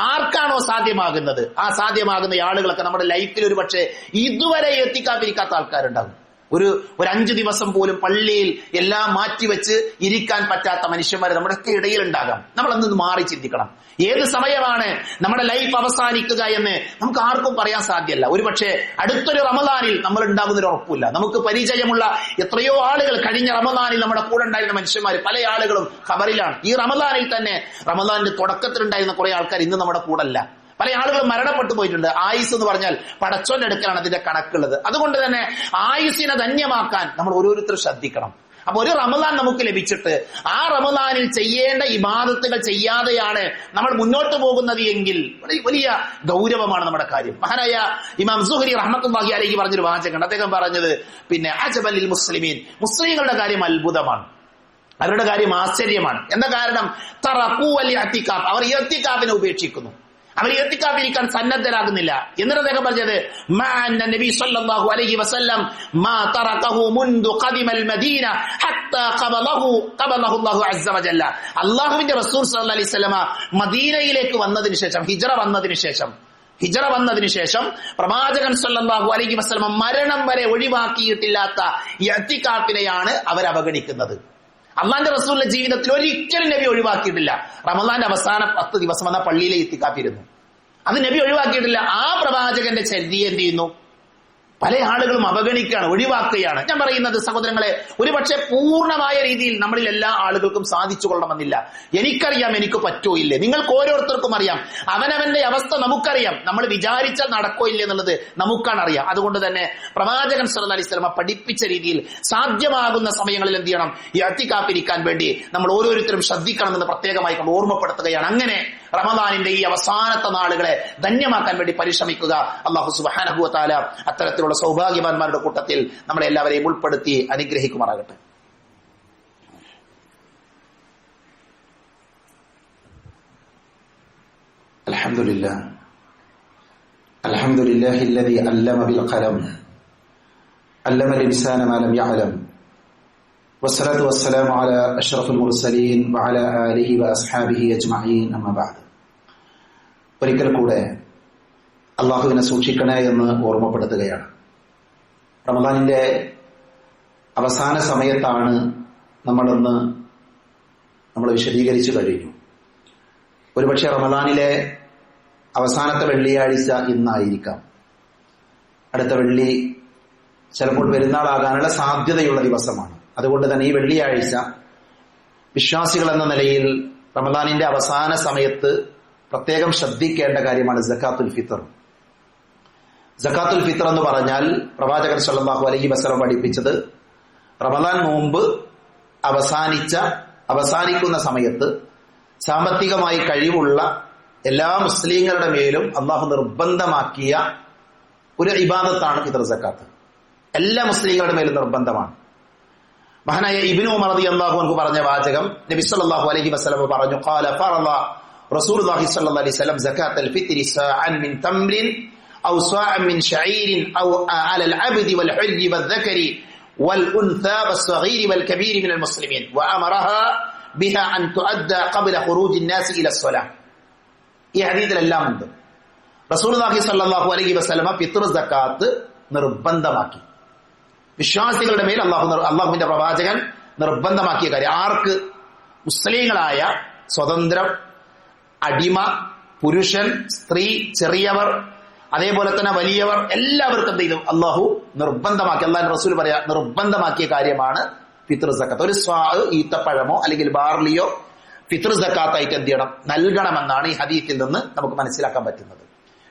ആർക്കാണോ സാധ്യമാകുന്നത്, ആ സാധ്യമാകുന്ന ആളുകളൊക്കെ നമ്മുടെ ലൈഫിൽ ഒരു പക്ഷേ ഇതുവരെ ഇഅ്തികാഫിരിക്കാത്ത ആൾക്കാരുണ്ടാകും. ഒരു 5 ദിവസം പോലും പള്ളിയിൽ എല്ലാം മാറ്റിവെച്ച് ഇരിക്കാൻ പറ്റാത്ത മനുഷ്യന്മാർ നമ്മുടെയൊക്കെ ഇടയിൽ ഉണ്ടാകാം. നമ്മൾ അന്ന് മാറി ചിന്തിക്കണം. ഏത് സമയമാണ് നമ്മുടെ ലൈഫ് അവസാനിക്കുക എന്ന് നമുക്ക് ആർക്കും പറയാൻ സാധ്യമല്ല. ഒരുപക്ഷെ അടുത്തൊരു റമദാനിൽ നമ്മൾ ഉണ്ടാകുന്നൊരു ഉറപ്പില്ല. നമുക്ക് പരിചയമുള്ള എത്രയോ ആളുകൾ കഴിഞ്ഞ റമദാനിൽ നമ്മുടെ കൂടെ ഉണ്ടായിരുന്ന മനുഷ്യന്മാർ പല ആളുകളും ഖബറിലാണ്. ഈ റമദാനിൽ തന്നെ റമദാനിന്റെ തുടക്കത്തിലുണ്ടായിരുന്ന കുറെ ആൾക്കാർ ഇന്ന് നമ്മുടെ കൂടെ അല്ല. പല ആളുകളും മരണപ്പെട്ടു പോയിട്ടുണ്ട്. ആയുസ് എന്ന് പറഞ്ഞാൽ പടച്ചോന്റെ അടുക്കലാണ് അതിന്റെ കണക്കുള്ളത്. അതുകൊണ്ട് തന്നെ ആയുസിനെ ധന്യമാക്കാൻ നമ്മൾ ഓരോരുത്തരും ശ്രദ്ധിക്കണം. അപ്പൊ ഒരു റമദാൻ നമുക്ക് ലഭിച്ചിട്ട് ആ റമദാനിൽ ചെയ്യേണ്ട ഇബാദത്തുകൾ ചെയ്യാതെയാണ് നമ്മൾ മുന്നോട്ട് പോകുന്നത് എങ്കിൽ വലിയ ഗൗരവമാണ് നമ്മുടെ കാര്യം. മഹാനായ ഇമാം സുഹരി റഹ്മത്തുള്ളാഹി അലൈഹി പറഞ്ഞൊരു വാചകമുണ്ട്. അദ്ദേഹം പറഞ്ഞത്, അജബൽ ലിൽ മുസ്ലിമീൻ, മുസ്ലിങ്ങളുടെ കാര്യം അത്ഭുതമാണ്, അവരുടെ കാര്യം ആശ്ചര്യമാണ്. എന്താ കാരണം? തറഖൂ അൽ ഇഅ്തികാഫ്, അവർ ഇഅ്തികാഫിനെ ഉപേക്ഷിക്കുന്നു, അവർ ഇഅ്തികാഫിരിക്കാൻ സന്നദ്ധരാകുന്നില്ല. എന്നിട്ട് അദ്ദേഹം പറഞ്ഞത്, നബി സല്ലല്ലാഹു അലൈഹി വസല്ലം മാ തറകഹു മുൻദു ഖദിമൽ മദീന ഹത്താ ഖബലഹു അല്ലാഹു അസ്സ വജല്ല. അല്ലാഹുവിന്റെ റസൂൽ സല്ലല്ലാഹു അലൈഹി വസല്ലമ മദീനയിലേക്ക് വന്നതിന് ശേഷം, ഹിജ്റ വന്നതിന് ശേഷം പ്രവാചകൻ സല്ലല്ലാഹു അലൈഹി വസല്ലമ മരണം വരെ ഒഴിവാക്കിയിട്ടില്ലാത്ത ഇഅ്തികാഫിനെയാണ് അവർ അവഗണിക്കുന്നത്. അള്ളാന്റെ റസൂലിന്റെ ജീവിതത്തിൽ ഒരിക്കലും നബി ഒഴിവാക്കിയിട്ടില്ല. റമദാന്റെ അവസാന 10 ദിവസം വന്ന പള്ളിയിലെ ഇത്തിക്കാഫിരുന്നു, അത് നബി ഒഴിവാക്കിയിട്ടില്ല. ആ പ്രവാചകന്റെ ചര്യ എന്ത് ചെയ്യുന്നു? പല ആളുകളും അവഗണിക്കുകയാണ്, ഒഴിവാക്കുകയാണ്. ഞാൻ പറയുന്നത് സഹോദരങ്ങളെ, ഒരുപക്ഷെ പൂർണ്ണമായ രീതിയിൽ നമ്മളിൽ എല്ലാ ആളുകൾക്കും സാധിച്ചു കൊള്ളണമെന്നില്ല. എനിക്കറിയാം എനിക്ക് പറ്റോ ഇല്ലേ, നിങ്ങൾക്ക് ഓരോരുത്തർക്കും അറിയാം. അവനവന്റെ അവസ്ഥ നമുക്കറിയാം. നമ്മൾ വിചാരിച്ചാൽ നടക്കോ ഇല്ലേ എന്നുള്ളത് നമുക്കാണ് അറിയാം. അതുകൊണ്ട് തന്നെ പ്രവാചകൻ സല്ലല്ലാഹു അലൈഹി വസല്ലം പഠിപ്പിച്ച രീതിയിൽ സാധ്യമാകുന്ന സമയങ്ങളിൽ എന്ത് ചെയ്യണം? ഇഅ്തികാഫിരിക്കാൻ വേണ്ടി നമ്മൾ ഓരോരുത്തരും ശ്രദ്ധിക്കണമെന്ന് പ്രത്യേകമായി ഓർമ്മപ്പെടുത്തുകയാണ്. അങ്ങനെ റമദാനിന്റെ ഈ അവസാനത്തെ നാളുകളെ ധന്യമാക്കാൻ വേണ്ടി പരിശ്രമിക്കുക. അല്ലാഹു സുബ്ഹാനഹു വ തആല അത്തരത്തിലുള്ള സൗഭാഗ്യവാന്മാരുടെ കൂട്ടത്തിൽ നമ്മളെ എല്ലാവരെയും ഉൾപ്പെടുത്തി അനുഗ്രഹിക്കുമാറാകട്ടെ. അൽഹംദുലില്ലാഹി അല്ലദീ അല്ലമ ബിൽ ഖലം അല്ലമൽ ഇൻസാന മാ ലം യഅലം വസ്സലാത്തു വസ്സലാമു അലാ അഷ്റഫിൽ മുർസലീൻ വഅലാ ആലിഹി വഅസ്ഹാബിഹി അജ്മഈൻ. അമ്മാ ബഅദ്. ഒരിക്കൽ കൂടെ അള്ളാഹുവിനെ സൂക്ഷിക്കണേ എന്ന് ഓർമ്മപ്പെടുത്തുകയാണ്. റമദാനിന്റെ അവസാന സമയത്താണ് നമ്മൾ വിശദീകരിച്ചു കഴിഞ്ഞു. ഒരുപക്ഷെ റമദാനിലെ അവസാനത്തെ വെള്ളിയാഴ്ച ഇന്നായിരിക്കാം. അടുത്ത വെള്ളി ചിലപ്പോൾ പെരുന്നാളാകാനുള്ള സാധ്യതയുള്ള ദിവസമാണ്. അതുകൊണ്ട് തന്നെ ഈ വെള്ളിയാഴ്ച വിശ്വാസികൾ എന്ന നിലയിൽ റമദാനിന്റെ അവസാന സമയത്ത് പ്രത്യേകം ശ്രദ്ധിക്കേണ്ട കാര്യമാണ് സക്കാത്തുൽ ഫിത്ർ. സക്കാത്തുൽ ഫിത്ർ എന്ന് പറഞ്ഞാൽ പ്രവാചകൻ സല്ലല്ലാഹു അലൈഹി വസല്ലം പഠിപ്പിച്ചത് റമദാൻ നോമ്പ് അവസാനിക്കുന്ന സമയത്ത് സാമ്പത്തികമായി കഴിവുള്ള എല്ലാ മുസ്ലിങ്ങളുടെ മേലും അള്ളാഹു നിർബന്ധമാക്കിയ ഒരു ഇബാദത്താണ് ഫിത്ർ സക്കാത്ത്. എല്ലാ മുസ്ലിങ്ങളുടെ മേലും നിർബന്ധമാണ്. മഹാനായ ഇബ്നു ഉമർ റളിയല്ലാഹു അൻഹു പറഞ്ഞ വാചകം, നബി സല്ലല്ലാഹു അലൈഹി വസല്ലം പറഞ്ഞു, ഖാല ഫറള റസൂലുള്ളാഹി സ്വല്ലല്ലാഹു അലൈഹി വസല്ലം സകാത്തുൽ ഫിത്രി സഅൻ മിൻ തംറിൻ ഔ സഅൻ മിൻ ശഈരിൻ ഔ അലൽ അബ്ദി വൽ ഹുർരി വൽ ദക്കരി വൽ ഉൻസാ വസ്സഗീർ വൽ കബീർ മിനൽ മുസ്ലിമീൻ വഅമറഹാ ബിഹാ അൻ തുഅദ്ദ ഖബ്ല ഖുറൂജി الناس ഇല الصلاة. ഈ ഹദീസിലെല്ലാം ഉണ്ട്. റസൂലുള്ളാഹി സ്വല്ലല്ലാഹു അലൈഹി വസല്ലം ഫിത്ർ സകാത്ത് നിർബന്ധമാക്കി. വിശ്വാസികളുടെ മേൽ അള്ളാഹുവിന്റെ പ്രവാചകൻ നിർബന്ധമാക്കിയ കാര്യം. ആർക്ക്? മുസ്ലിങ്ങളായ സ്വതന്ത്രം, അടിമ, പുരുഷൻ, സ്ത്രീ, ചെറിയവർ, അതേപോലെ തന്നെ വലിയവർ, എല്ലാവർക്കും എന്ത് ചെയ്തു? അള്ളാഹു നിർബന്ധമാക്കി. അള്ളാഹു റസൂൽ പറയാ നിർബന്ധമാക്കിയ കാര്യമാണ് ഫിത്ർ സക്കാത്ത്. ഒരു ഈത്തപ്പഴമോ അല്ലെങ്കിൽ ബാർലിയോ ഫിത്ർ സക്കാത്തായിട്ട് എന്ത് ചെയ്യണം? നൽകണമെന്നാണ് ഈ ഹദീസിൽ നിന്ന് നമുക്ക് മനസ്സിലാക്കാൻ പറ്റുന്നത്.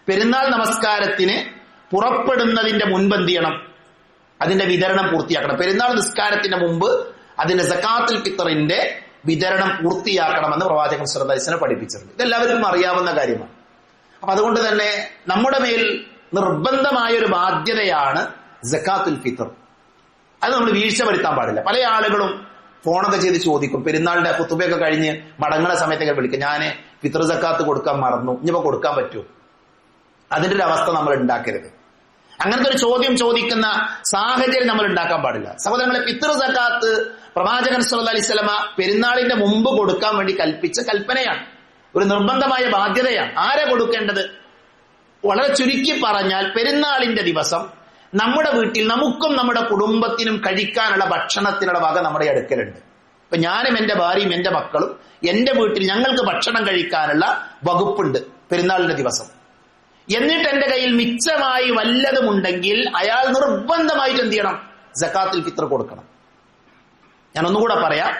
പെരുന്നാൾ നമസ്കാരത്തിന് പുറപ്പെടുന്നതിന്റെ മുൻപ് എന്ത് ചെയ്യണം? അതിന്റെ വിതരണം പൂർത്തിയാക്കണം. പെരുന്നാൾ നിസ്കാരത്തിന്റെ മുമ്പ് അതിന്റെ സക്കാത്തുൽ ഫിത്റിന്റെ വിതരണം പൂർത്തിയാക്കണമെന്ന് പ്രവാചകൻ സല്ലല്ലാഹു അലൈഹി വസല്ലം പഠിപ്പിച്ചിട്ടുണ്ട്. ഇതെല്ലാവർക്കും അറിയാവുന്ന കാര്യമാണ്. അപ്പൊ അതുകൊണ്ട് തന്നെ നമ്മുടെ മേൽ നിർബന്ധമായ ഒരു ബാധ്യതയാണ് സക്കാത്തുൽ ഫിത്ർ. അത് നമ്മൾ വീഴ്ച വരുത്താൻ പാടില്ല. പല ആളുകളും ഫോണൊക്കെ ചെയ്ത് ചോദിക്കും, പെരുന്നാളിന്റെ ഖുതുബയൊക്കെ കഴിഞ്ഞ് മടങ്ങുന്ന സമയത്തൊക്കെ വിളിക്കും, ഞാന് ഫിത്ർ സക്കാത്ത് കൊടുക്കാൻ മറന്നു, ഇനിയിപ്പോ കൊടുക്കാൻ പറ്റുമോ? അതിന്റെ ഒരു അവസ്ഥ നമ്മൾ ഉണ്ടാക്കരുത്. അങ്ങനത്തെ ഒരു ചോദ്യം ചോദിക്കുന്ന സാഹചര്യം നമ്മൾ ഉണ്ടാക്കാൻ പാടില്ല. സഹോദരങ്ങളെ, ഫിത്ർ സക്കാത്ത് പ്രവാചകൻ സല്ലല്ലാഹു അലൈഹി വസല്ലം പെരുന്നാളിന്റെ മുമ്പ് കൊടുക്കാൻ വേണ്ടി കൽപ്പിച്ച കൽപ്പനയാണ്, ഒരു നിർബന്ധമായ ബാധ്യതയാണ്. ആരാ കൊടുക്കേണ്ടത്? വളരെ ചുരുക്കി പറഞ്ഞാൽ പെരുന്നാളിന്റെ ദിവസം നമ്മുടെ വീട്ടിൽ നമുക്കും നമ്മുടെ കുടുംബത്തിനും കഴിക്കാനുള്ള ഭക്ഷണത്തിനുള്ള വക നമ്മുടെ അടുക്കലുണ്ട്. ഇപ്പൊ ഞാനും എന്റെ ഭാര്യയും എന്റെ മക്കളും എന്റെ വീട്ടിൽ ഞങ്ങൾക്ക് ഭക്ഷണം കഴിക്കാനുള്ള വകുപ്പുണ്ട് പെരുന്നാളിന്റെ ദിവസം. എന്നിട്ട് എന്റെ കയ്യിൽ മിച്ചമായി വല്ലതുമുണ്ടെങ്കിൽ അയാൾ നിർബന്ധമായിട്ട് എന്ത് ചെയ്യണം? സക്കാത്തുൽ ഫിത്ർ കൊടുക്കണം. ഞാൻ ഒന്നുകൂടെ പറയാം,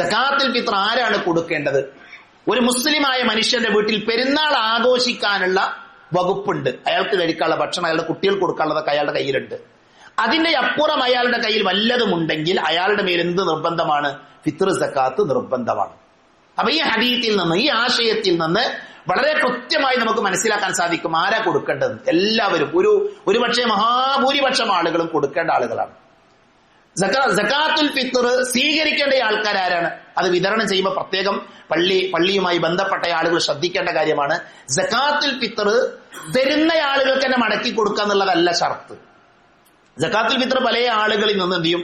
സക്കാത്തുൽ ഫിത്ർ ആരാണ് കൊടുക്കേണ്ടത്? ഒരു മുസ്ലിമായ മനുഷ്യന്റെ വീട്ടിൽ പെരുന്നാൾ ആഘോഷിക്കാനുള്ള വകുപ്പുണ്ട്. അയാൾക്ക് കഴിക്കാനുള്ള ഭക്ഷണം, അയാളുടെ കുട്ടികൾക്ക് കൊടുക്കാനുള്ളതൊക്കെ അയാളുടെ കയ്യിലുണ്ട്. അതിന്റെ അപ്പുറം അയാളുടെ കയ്യിൽ വല്ലതുമുണ്ടെങ്കിൽ അയാളുടെ മേൽ എന്ത് നിർബന്ധമാണ്? ഫിത്ർ സക്കാത്ത് നിർബന്ധമാണ്. അപ്പൊ ഈ ഹദീസിൽ നിന്ന്, ഈ ആശയത്തിൽ നിന്ന് വളരെ കൃത്യമായി നമുക്ക് മനസ്സിലാക്കാൻ സാധിക്കും ആരാ കൊടുക്കേണ്ടത്. എല്ലാവരും, ഒരുപക്ഷെ മഹാഭൂരിപക്ഷം ആളുകളും കൊടുക്കേണ്ട ആളുകളാണ്. സക്കാത്തുൽ ഫിത്ർ സ്വീകരിക്കേണ്ട ആൾക്കാർ ആരാണ്? അത് വിതരണം ചെയ്യുമ്പോൾ പ്രത്യേകം പള്ളിയുമായി ബന്ധപ്പെട്ട ആളുകൾ ശ്രദ്ധിക്കേണ്ട കാര്യമാണ്. സക്കാത്തുൽ ഫിത്ർ തരുന്ന ആളുകൾക്ക് തന്നെ മടക്കി കൊടുക്കുക എന്നുള്ളതല്ല ഷർത്ത്. സക്കാത്തുൽ ഫിത്ർ പല ആളുകളിൽ നിന്ന് എന്ത് ചെയ്യും?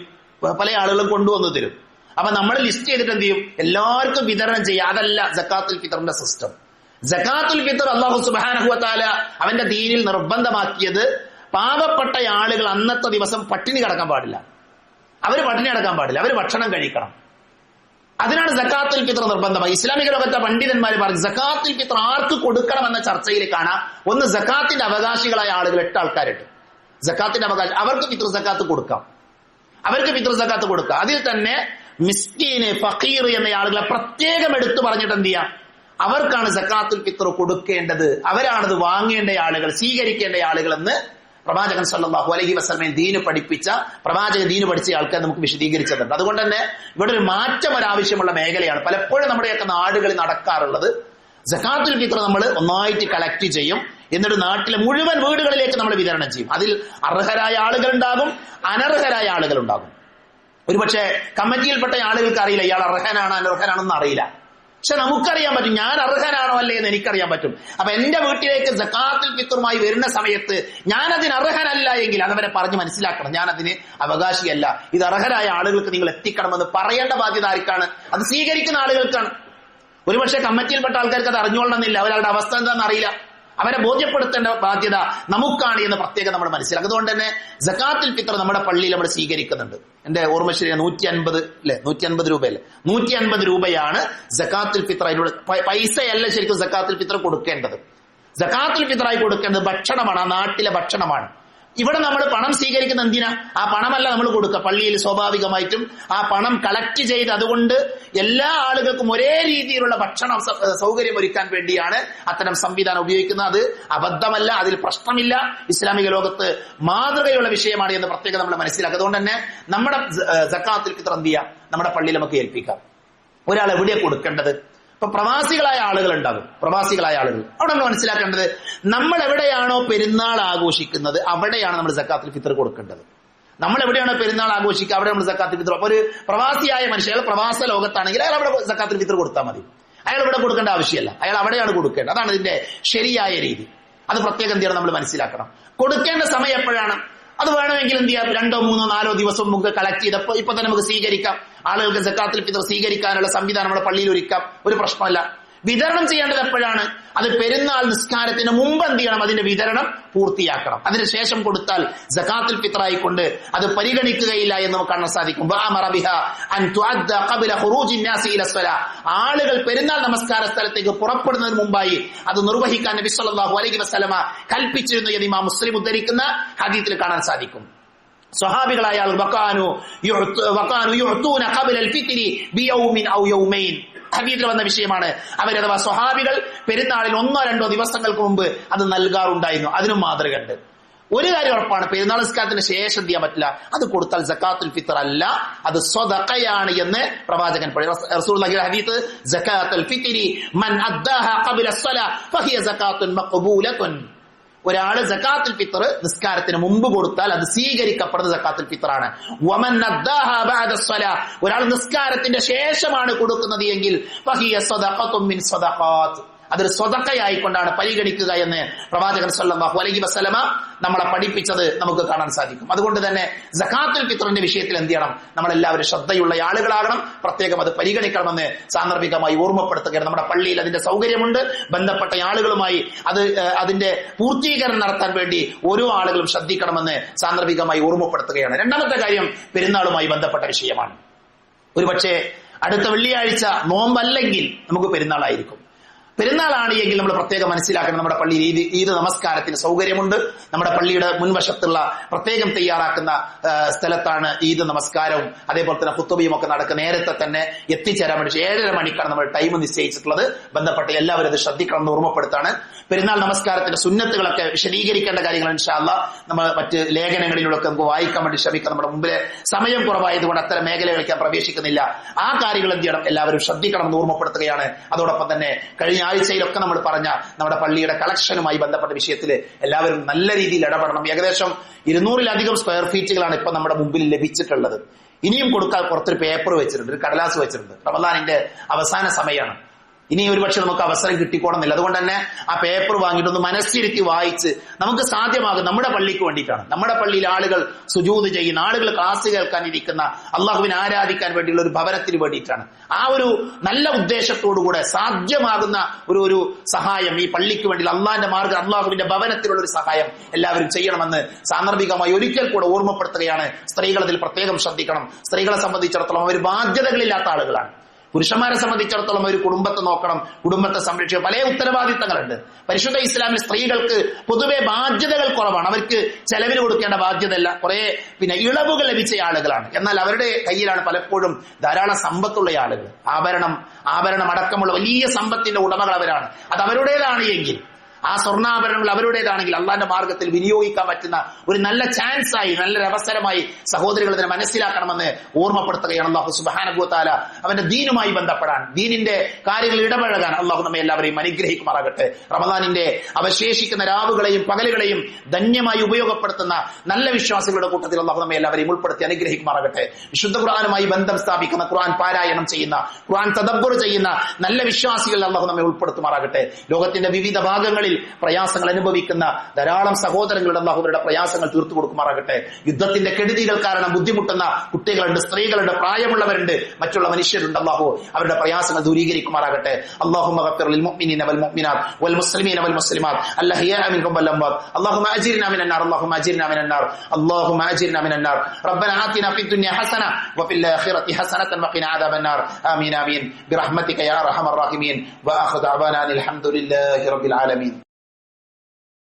പല ആളുകളും കൊണ്ടുവന്ന് തരും. അപ്പൊ നമ്മൾ ലിസ്റ്റ് ചെയ്തിട്ട് എന്ത് ചെയ്യും? എല്ലാവർക്കും വിതരണം ചെയ്യുക. അതല്ല സക്കാത്തുൽ ഫിത്റിന്റെ സിസ്റ്റം. സക്കാത്തുൽ ഫിത്ർ അല്ലാഹു സുബ്ഹാനഹു വ തആല അവന്റെ ദീനിൽ നിർബന്ധമാക്കിയത് പാവപ്പെട്ട ആളുകൾ അന്നത്തെ ദിവസം പട്ടിണി കിടക്കാൻ പാടില്ല. അവര് പട്ടിണി കിടക്കാൻ പാടില്ല, അവര് ഭക്ഷണം കഴിക്കണം. അതിനാണ് സക്കാത്തുൽ ഫിത്ർ നിർബന്ധമായി. ഇസ്ലാമിക ലോകത്തെ പണ്ഡിതന്മാർ പറഞ്ഞു സക്കാത്തുൽ ഫിത്ർ ആർക്ക് കൊടുക്കണം എന്ന ചർച്ചയിൽ കാണാം. ഒന്ന്, സക്കാത്തിന്റെ അവകാശികളായ ആളുകൾ 8 ആൾക്കാരുണ്ട്. സക്കാത്തിന്റെ അവകാശം, അവർക്ക് ഫിത്ർ സക്കാത്ത് കൊടുക്കാം. അവർക്ക് ഫിത്ർ സക്കാത്ത് കൊടുക്കാം. അതിൽ തന്നെ മിസ്കീന്, ഫഖീർ എന്ന ആളുകളെ പ്രത്യേകം എടുത്തു പറഞ്ഞിട്ട് എന്ത് ചെയ്യാം? അവർക്കാണ് സക്കാത്തുൽ ഫിത്ർ കൊടുക്കേണ്ടത്. അവരാണത് വാങ്ങേണ്ട ആളുകൾ, സ്വീകരിക്കേണ്ട ആളുകൾ എന്ന് പ്രവാചകൻ സല്ലല്ലാഹു അലൈഹി വസല്ലം ദീന് പഠിപ്പിച്ച ആൾക്കാർ നമുക്ക് വിശദീകരിച്ചിട്ടുണ്ട്. അതുകൊണ്ട് തന്നെ ഇവിടെ ഒരു മാറ്റം ഒരാവശ്യമുള്ള മേഖലയാണ്. പലപ്പോഴും നമ്മുടെയൊക്കെ നാടുകളിൽ നടക്കാറുള്ളത്, സക്കാത്തുൽ ഫിത്ർ നമ്മൾ ഒന്നായിട്ട് കളക്ട് ചെയ്യും, എന്നിട്ട് നാട്ടിലെ മുഴുവൻ വീടുകളിലേക്ക് നമ്മൾ വിതരണം ചെയ്യും. അതിൽ അർഹരായ ആളുകളുണ്ടാകും, അനർഹരായ ആളുകളുണ്ടാകും. ഒരുപക്ഷെ കമ്മിറ്റിയിൽപ്പെട്ട ആളുകൾക്ക് അറിയില്ല ഇയാൾ അർഹനാണ് അനർഹനാണെന്ന് അറിയില്ല. പക്ഷെ നമുക്കറിയാൻ പറ്റും, ഞാൻ അർഹനാണോ അല്ലേ എന്ന് എനിക്കറിയാൻ പറ്റും. അപ്പൊ എന്റെ വീട്ടിലേക്ക് സക്കാത്തുൽ ഫിത്റുമായി വരുന്ന സമയത്ത് ഞാൻ അതിന് അർഹനല്ല എങ്കിൽ അതവരെ പറഞ്ഞ് മനസ്സിലാക്കണം, ഞാൻ അതിന് അവകാശിയല്ല, ഇത് അർഹരായ ആളുകൾക്ക് നിങ്ങൾ എത്തിക്കണമെന്ന് പറയേണ്ട ബാധ്യത ആർക്കാണ്? അത് സ്വീകരിക്കുന്ന ആളുകൾക്കാണ്. ഒരുപക്ഷെ കമ്മിറ്റിയിൽപ്പെട്ട ആൾക്കാർക്ക് അത് അറിഞ്ഞുകൊള്ളണമെന്നില്ല, അവരുടെ അവസ്ഥ എന്താണെന്ന് അറിയില്ല. അവരെ ബോധ്യപ്പെടുത്തേണ്ട ബാധ്യത നമുക്കാണ് എന്ന് പ്രത്യേകം നമ്മൾ മനസ്സിലാക്കും. അതുകൊണ്ട് തന്നെ സക്കാത്തുൽ ഫിത്ർ നമ്മുടെ പള്ളിയിൽ നമ്മൾ സ്വീകരിക്കുന്നുണ്ട്. എന്റെ ഓർമ്മ ശരിയാണ്, 150 രൂപയല്ലേ, 150 രൂപയാണ് സക്കാത്തുൽ ഫിത്ർ. അതിനോട് പൈസയല്ല ശരിക്കും സക്കാത്തുൽ ഫിത്ർ കൊടുക്കേണ്ടത്. സക്കാത്തുൽ ഫിത്റായി കൊടുക്കേണ്ടത് ഭക്ഷണമാണ്, ആ നാട്ടിലെ ഭക്ഷണമാണ്. ഇവിടെ നമ്മൾ പണം സ്വീകരിക്കുന്ന എന്തിനാ? ആ പണമല്ല നമ്മൾ കൊടുക്കുക. പള്ളിയിൽ സ്വാഭാവികമായിട്ടും ആ പണം കളക്ട് ചെയ്ത് അതുകൊണ്ട് എല്ലാ ആളുകൾക്കും ഒരേ രീതിയിലുള്ള ഭക്ഷണ സൗകര്യം ഒരുക്കാൻ വേണ്ടിയാണ് അത്തരം സംവിധാനം ഉപയോഗിക്കുന്നത്. അത് അബദ്ധമല്ല, അതിൽ പ്രശ്നമില്ല. ഇസ്ലാമിക ലോകത്ത് മാതൃകയുള്ള വിഷയമാണ് എന്ന് പ്രത്യേകം നമ്മൾ മനസ്സിലാക്കുക. അതുകൊണ്ട് തന്നെ നമ്മുടെ സക്കാത്തുൽ ഫിത്ർ എന്ത് ചെയ്യാം? നമ്മുടെ പള്ളിയിൽ നമുക്ക് ഏൽപ്പിക്കാം. ഒരാൾ എവിടെയാണ് കൊടുക്കേണ്ടത്? ഇപ്പൊ പ്രവാസികളായ ആളുകൾ ഉണ്ടാകും. അവിടെ നമ്മൾ മനസ്സിലാക്കേണ്ടത്, നമ്മൾ എവിടെയാണോ പെരുന്നാൾ ആഘോഷിക്കുന്നത് അവിടെയാണ് നമ്മൾ സക്കാത്തുൽ ഫിത്ർ കൊടുക്കേണ്ടത്. നമ്മൾ എവിടെയാണോ പെരുന്നാൾ ആഘോഷിക്കുക അവിടെ നമ്മൾ സക്കാത്തുൽ ഫിത്ർ. അപ്പൊ ഒരു പ്രവാസിയായ മനുഷ്യൻ, അയാൾ പ്രവാസ ലോകത്താണെങ്കിൽ അയാൾ അവിടെ സക്കാത്തുൽ ഫിത്ർ കൊടുത്താൽ മതി. അയാൾ ഇവിടെ കൊടുക്കേണ്ട ആവശ്യമല്ല, അയാൾ അവിടെയാണ് കൊടുക്കേണ്ടത്. അതാണ് ഇതിന്റെ ശരിയായ രീതി. അത് പ്രത്യേകം എന്ത് ചെയ്യണം? നമ്മൾ മനസ്സിലാക്കണം. കൊടുക്കേണ്ട സമയം എപ്പോഴാണ്? അത് വേണമെങ്കിൽ എന്ത് ചെയ്യാം? 2, 3, 4 ദിവസം നമുക്ക് കളക്ട് ചെയ്തപ്പോ ഇപ്പൊ തന്നെ നമുക്ക് സ്വീകരിക്കാം. ആളുകൾക്ക് സക്കാത്തുൽ ഫിത്ർ സ്വീകരിക്കാനുള്ള സംവിധാനം നമ്മുടെ പള്ളിയിൽ ഒരുക്കാം. ഒരു പ്രശ്നമല്ല. വിതരണം ചെയ്യേണ്ടത് എപ്പോഴാണ്? അത് പെരുന്നാൾ നിസ്കാരത്തിന് മുമ്പ് എന്ത് ചെയ്യണം? അതിന്റെ വിതരണം പൂർത്തിയാക്കണം. അതിനുശേഷം കൊടുത്താൽ സക്കാത്തുൽ ഫിത്ർ ആയിക്കൊണ്ട് അത് പരിഗണിക്കുകയില്ല എന്ന് നമുക്ക് കാണാൻ സാധിക്കും. ആളുകൾ പെരുന്നാൾ നമസ്കാര സ്ഥലത്തേക്ക് പുറപ്പെടുന്നതിന് മുമ്പായി അത് നിർവഹിക്കാൻ നബി സല്ലല്ലാഹു അലൈഹി വസല്ലമ കൽപ്പിച്ചിരുന്നു എന്ന് ഇമാം മുസ്ലിം ഉദ്ധരിക്കുന്ന ഹദീസിൽ കാണാൻ സാധിക്കും. സ്വഹാബികളായ ഹദീസിൽ വന്ന വിഷയമാണ്. അവരഥവാ സ്വഹാബികൾ പെരുന്നാളിൽ 1 or 2 ദിവസങ്ങൾക്ക് മുമ്പ് അത് നൽകാറുണ്ടായിരുന്നു. അതിനും മാതൃകയുണ്ട്. ഒരു കാര്യം ഉറപ്പാണ്, പെരുന്നാൾ നിസ്കാരത്തിന് ശേഷം ചെയ്യാൻ പറ്റില്ല. അത് കൊടുത്താൽ സക്കാത്തുൽ ഫിത്ർ അല്ല, അത് സ്വദഖയാണ് എന്ന് പ്രവാചകൻ റസൂലുള്ളാഹിയുടെ ഹദീസ്, സക്കാത്തുൽ ഫിത്രി മൻ അദ്ദാഹ ഖബല അസ്സലാ ഫഹിയ സക്കാത്തുൻ മഖ്ബൂലത്തുൻ. ഒരാള് സക്കാത്തുൽ ഫിത്ർ നിസ്കാരത്തിന് മുമ്പ് കൊടുത്താൽ അത് സ്വീകരിക്കപ്പെടുന്ന സക്കാത്തുൽ ഫിത്റാണ്. വമൻ അദ്ദാഹ ബഅദ അസ്സലാ, ഒരാൾ നിസ്കാരത്തിന്റെ ശേഷമാണ് കൊടുക്കുന്നത് എങ്കിൽ ഫഹിയ സദഖത്തുൻ മിൻ സദഖാത്ത്, അതൊരു സ്വതക്കയായിക്കൊണ്ടാണ് പരിഗണിക്കുക എന്ന് പ്രവാചകൻ സല്ലല്ലാഹു അലൈഹി വസല്ലമ നമ്മളെ പഠിപ്പിച്ചത് നമുക്ക് കാണാൻ സാധിക്കും. അതുകൊണ്ട് തന്നെ സക്കാത്തുൽ ഫിത്റിന്റെ വിഷയത്തിൽ എന്ത് ചെയ്യണം? നമ്മളെല്ലാവരും ശ്രദ്ധയുള്ള ആളുകളാകണം. പ്രത്യേകം അത് പരിഗണിക്കണമെന്ന് സാന്ദർഭികമായി ഓർമ്മപ്പെടുത്തുകയാണ്. നമ്മുടെ പള്ളിയിൽ അതിന്റെ സൗകര്യമുണ്ട്. ബന്ധപ്പെട്ട ആളുകളുമായി അതിന്റെ പൂർത്തീകരണം നടത്താൻ വേണ്ടി ഓരോ ആളുകളും ശ്രദ്ധിക്കണമെന്ന് സാന്ദർഭികമായി ഓർമ്മപ്പെടുത്തുകയാണ്. രണ്ടാമത്തെ കാര്യം പെരുന്നാളുമായി ബന്ധപ്പെട്ട വിഷയമാണ്. ഒരുപക്ഷെ അടുത്ത വെള്ളിയാഴ്ച നോമ്പല്ലെങ്കിൽ നമുക്ക് പെരുന്നാളായിരിക്കും. പെരുന്നാളാണ് എങ്കിൽ നമ്മൾ പ്രത്യേകം മനസ്സിലാക്കണം, നമ്മുടെ പള്ളിയിൽ ഈദ് നമസ്കാരത്തിന് സൗകര്യമുണ്ട്. നമ്മുടെ പള്ളിയുടെ മുൻവശത്തുള്ള പ്രത്യേകം തയ്യാറാക്കുന്ന സ്ഥലത്താണ് ഈദ് നമസ്കാരവും അതേപോലെ തന്നെ ഖുത്ബയും ഒക്കെ നടക്കുക. നേരത്തെ തന്നെ എത്തിച്ചേരാൻ വേണ്ടി 7:30 മണിക്കാണ് നമ്മൾ ടൈം നിശ്ചയിച്ചിട്ടുള്ളത്. ബന്ധപ്പെട്ട എല്ലാവരും അത് ശ്രദ്ധിക്കണം എന്ന് ഓർമ്മപ്പെടുത്താണ്. പെരുന്നാൾ നമസ്കാരത്തിന്റെ സുന്നത്തുകളൊക്കെ വിശദീകരിക്കേണ്ട കാര്യങ്ങൾ ഇൻഷാ അല്ലാഹ് നമ്മൾ മറ്റ് ലേഖനങ്ങളിലൂടെ നമുക്ക് വായിക്കാൻ വേണ്ടി ശ്രമിക്കാം. നമ്മുടെ മുമ്പിലെ സമയം കുറവായതുകൊണ്ട് അത്തരം മേഖലകളിലേക്ക് പ്രവേശിക്കുന്നില്ല. ആ കാര്യങ്ങൾ എന്ത് ചെയ്യണം? എല്ലാവരും ശ്രദ്ധിക്കണം എന്ന് ഓർമ്മപ്പെടുത്തുകയാണ്. അതോടൊപ്പം തന്നെ കഴിഞ്ഞ ആഴ്ചയിലൊക്കെ നമ്മൾ പറഞ്ഞ നമ്മുടെ പള്ളിയുടെ കളക്ഷനുമായി ബന്ധപ്പെട്ട വിഷയത്തിൽ എല്ലാവരും നല്ല രീതിയിൽ ഇടപെടണം. ഏകദേശം 200-ലധികം സ്ക്വയർ ഫീറ്റുകളാണ് ഇപ്പൊ നമ്മുടെ മുമ്പിൽ ലഭിച്ചിട്ടുള്ളത്. ഇനിയും കൊടുക്കാൻ പുറത്തൊരു പേപ്പർ വെച്ചിട്ടുണ്ട്, ഒരു കടലാസ് വെച്ചിട്ടുണ്ട്. റമദാനിന്റെ അവസാന സമയമാണ്. ഇനി ഒരുപക്ഷെ നമുക്ക് അവസരം കിട്ടിക്കോണമെന്നില്ല. അതുകൊണ്ട് തന്നെ ആ പേപ്പർ വാങ്ങിയിട്ടൊന്ന് മനസ്സിരുത്തി വായിച്ച് നമുക്ക് സാധ്യമാകും. നമ്മുടെ പള്ളിക്ക് വേണ്ടിയിട്ടാണ്. നമ്മുടെ പള്ളിയിൽ ആളുകൾ സുജൂദ് ചെയ്യുന്ന, ആളുകൾ ക്ലാസ് കേൾക്കാനിരിക്കുന്ന, അള്ളാഹുവിനെ ആരാധിക്കാൻ വേണ്ടിയുള്ള ഒരു ഭവനത്തിന് വേണ്ടിയിട്ടാണ്. ആ ഒരു നല്ല ഉദ്ദേശത്തോടുകൂടെ സാധ്യമാകുന്ന ഒരു സഹായം ഈ പള്ളിക്ക് വേണ്ടി, അള്ളാഹിന്റെ മാർഗ്ഗം, അള്ളാഹുവിന്റെ ഭവനത്തിലുള്ള ഒരു സഹായം എല്ലാവരും ചെയ്യണമെന്ന് സാന്ദർഭികമായി ഒരിക്കൽ കൂടെ ഓർമ്മപ്പെടുത്തുകയാണ്. സ്ത്രീകൾ അതിൽ പ്രത്യേകം ശ്രദ്ധിക്കണം. സ്ത്രീകളെ സംബന്ധിച്ചിടത്തോളം അവർ ബാധ്യതകളില്ലാത്ത ആളുകളാണ്. പുരുഷന്മാരെ സംബന്ധിച്ചിടത്തോളം ഒരു കുടുംബത്തെ നോക്കണം, കുടുംബത്തെ സംരക്ഷിക്കുക, പല ഉത്തരവാദിത്തങ്ങളുണ്ട്. പരിശുദ്ധ ഇസ്ലാമിൽ സ്ത്രീകൾക്ക് പൊതുവെ ബാധ്യതകൾ കുറവാണ്. അവർക്ക് ചെലവിന് കൊടുക്കേണ്ട ബാധ്യതയല്ല, കുറെ ഇളവുകൾ ലഭിച്ച ആളുകളാണ്. എന്നാൽ അവരുടെ കയ്യിലാണ് പലപ്പോഴും ധാരാളം സമ്പത്തുള്ള ആളുകൾ. ആഭരണം അടക്കമുള്ള വലിയ സമ്പത്തിന്റെ ഉടമകൾ അവരാണ്. അത് അവരുടേതാണ് എങ്കിൽ, ആ സ്വർണ്ണാഭരണങ്ങൾ അവരുടേതാണെങ്കിൽ അള്ളാന്റെ മാർഗത്തിൽ വിനിയോഗിക്കാൻ പറ്റുന്ന ഒരു നല്ല ചാൻസായി, നല്ലൊരു അവസരമായി സഹോദരികൾ ഇതിനെ മനസ്സിലാക്കണമെന്ന് ഓർമ്മപ്പെടുത്തുകയാണ്. അല്ലാഹു സുബ്ഹാനഹു വ തആല അവന്റെ ദീനുമായി ബന്ധപ്പെടാൻ, ദീനിന്റെ കാര്യങ്ങൾ ഇടപഴകാൻ അള്ളാഹു നമ്മെ എല്ലാവരെയും അനുഗ്രഹിക്കുമാറാകട്ടെ. റമദാനിന്റെ അവശേഷിക്കുന്ന രാവുകളെയും പകലുകളെയും ധന്യമായി ഉപയോഗപ്പെടുത്തുന്ന നല്ല വിശ്വാസികളുടെ കൂട്ടത്തിൽ അള്ളാഹു നമ്മെ എല്ലാവരെയും ഉൾപ്പെടുത്തി അനുഗ്രഹിക്കുമാറാകട്ടെ. വിശുദ്ധ ഖുർആനുമായി ബന്ധം സ്ഥാപിക്കുന്ന, ഖുർആൻ പാരായണം ചെയ്യുന്ന, ഖുർആൻ തദബ്ബുർ ചെയ്യുന്ന നല്ല വിശ്വാസികൾ അള്ളാഹു നമ്മെ ഉൾപ്പെടുത്തുമാറാകട്ടെ. ലോകത്തിന്റെ വിവിധ ഭാഗങ്ങളിൽ പ്രയാസങ്ങൾ അനുഭവിക്കുന്ന ധാരാളം സഹോദരങ്ങളുടെ അല്ലാഹു അവരുടെ പ്രയാസങ്ങൾ തീർത്തു കൊടുക്കുമാറാകട്ടെ. യുദ്ധത്തിന്റെ കെടുതികൾ കാരണം ബുദ്ധിമുട്ടുന്ന കുട്ടികളുണ്ട്, സ്ത്രീകളുണ്ട്, പ്രായമുള്ളവരുണ്ട്, മറ്റുള്ള മനുഷ്യരുണ്ട്. അല്ലാഹു അവരുടെ പ്രയാസങ്ങൾ ദൂരീകരിക്കുമാറാകട്ടെ. അല്ലാഹുമ്മ ഗഫിർ ലിൽ മുഅ്മിനീന വൽ മുഅ്മിനാത്ത് വൽ മുസ്ലിമീന വൽ മുസ്ലിമാത്ത് അൽഹയാ മിൻഹും വൽ അംവാത്ത് അല്ലാഹുമ്മ അജിർനാ മിനൻ നാർ അല്ലാഹുമ്മ അജിർനാ മിനൻ നാർ അല്ലാഹുമ്മ അജിർനാ മിനൻ നാർ റബ്ബനാ ആതിനാ ഫിദ് ദുനിയ ഹസന വഫിൽ ആഖിറതി ഹസനതൻ വഖിനാ അദാബൻ നാർ ആമീൻ ആമീൻ ബിറഹ്മതിക യാ അർഹമർ റഹീമീൻ വആഖിറു ദഅവാനാ അൽഹംദുലില്ലാഹി റബ്ബിൽ ആലമീൻ.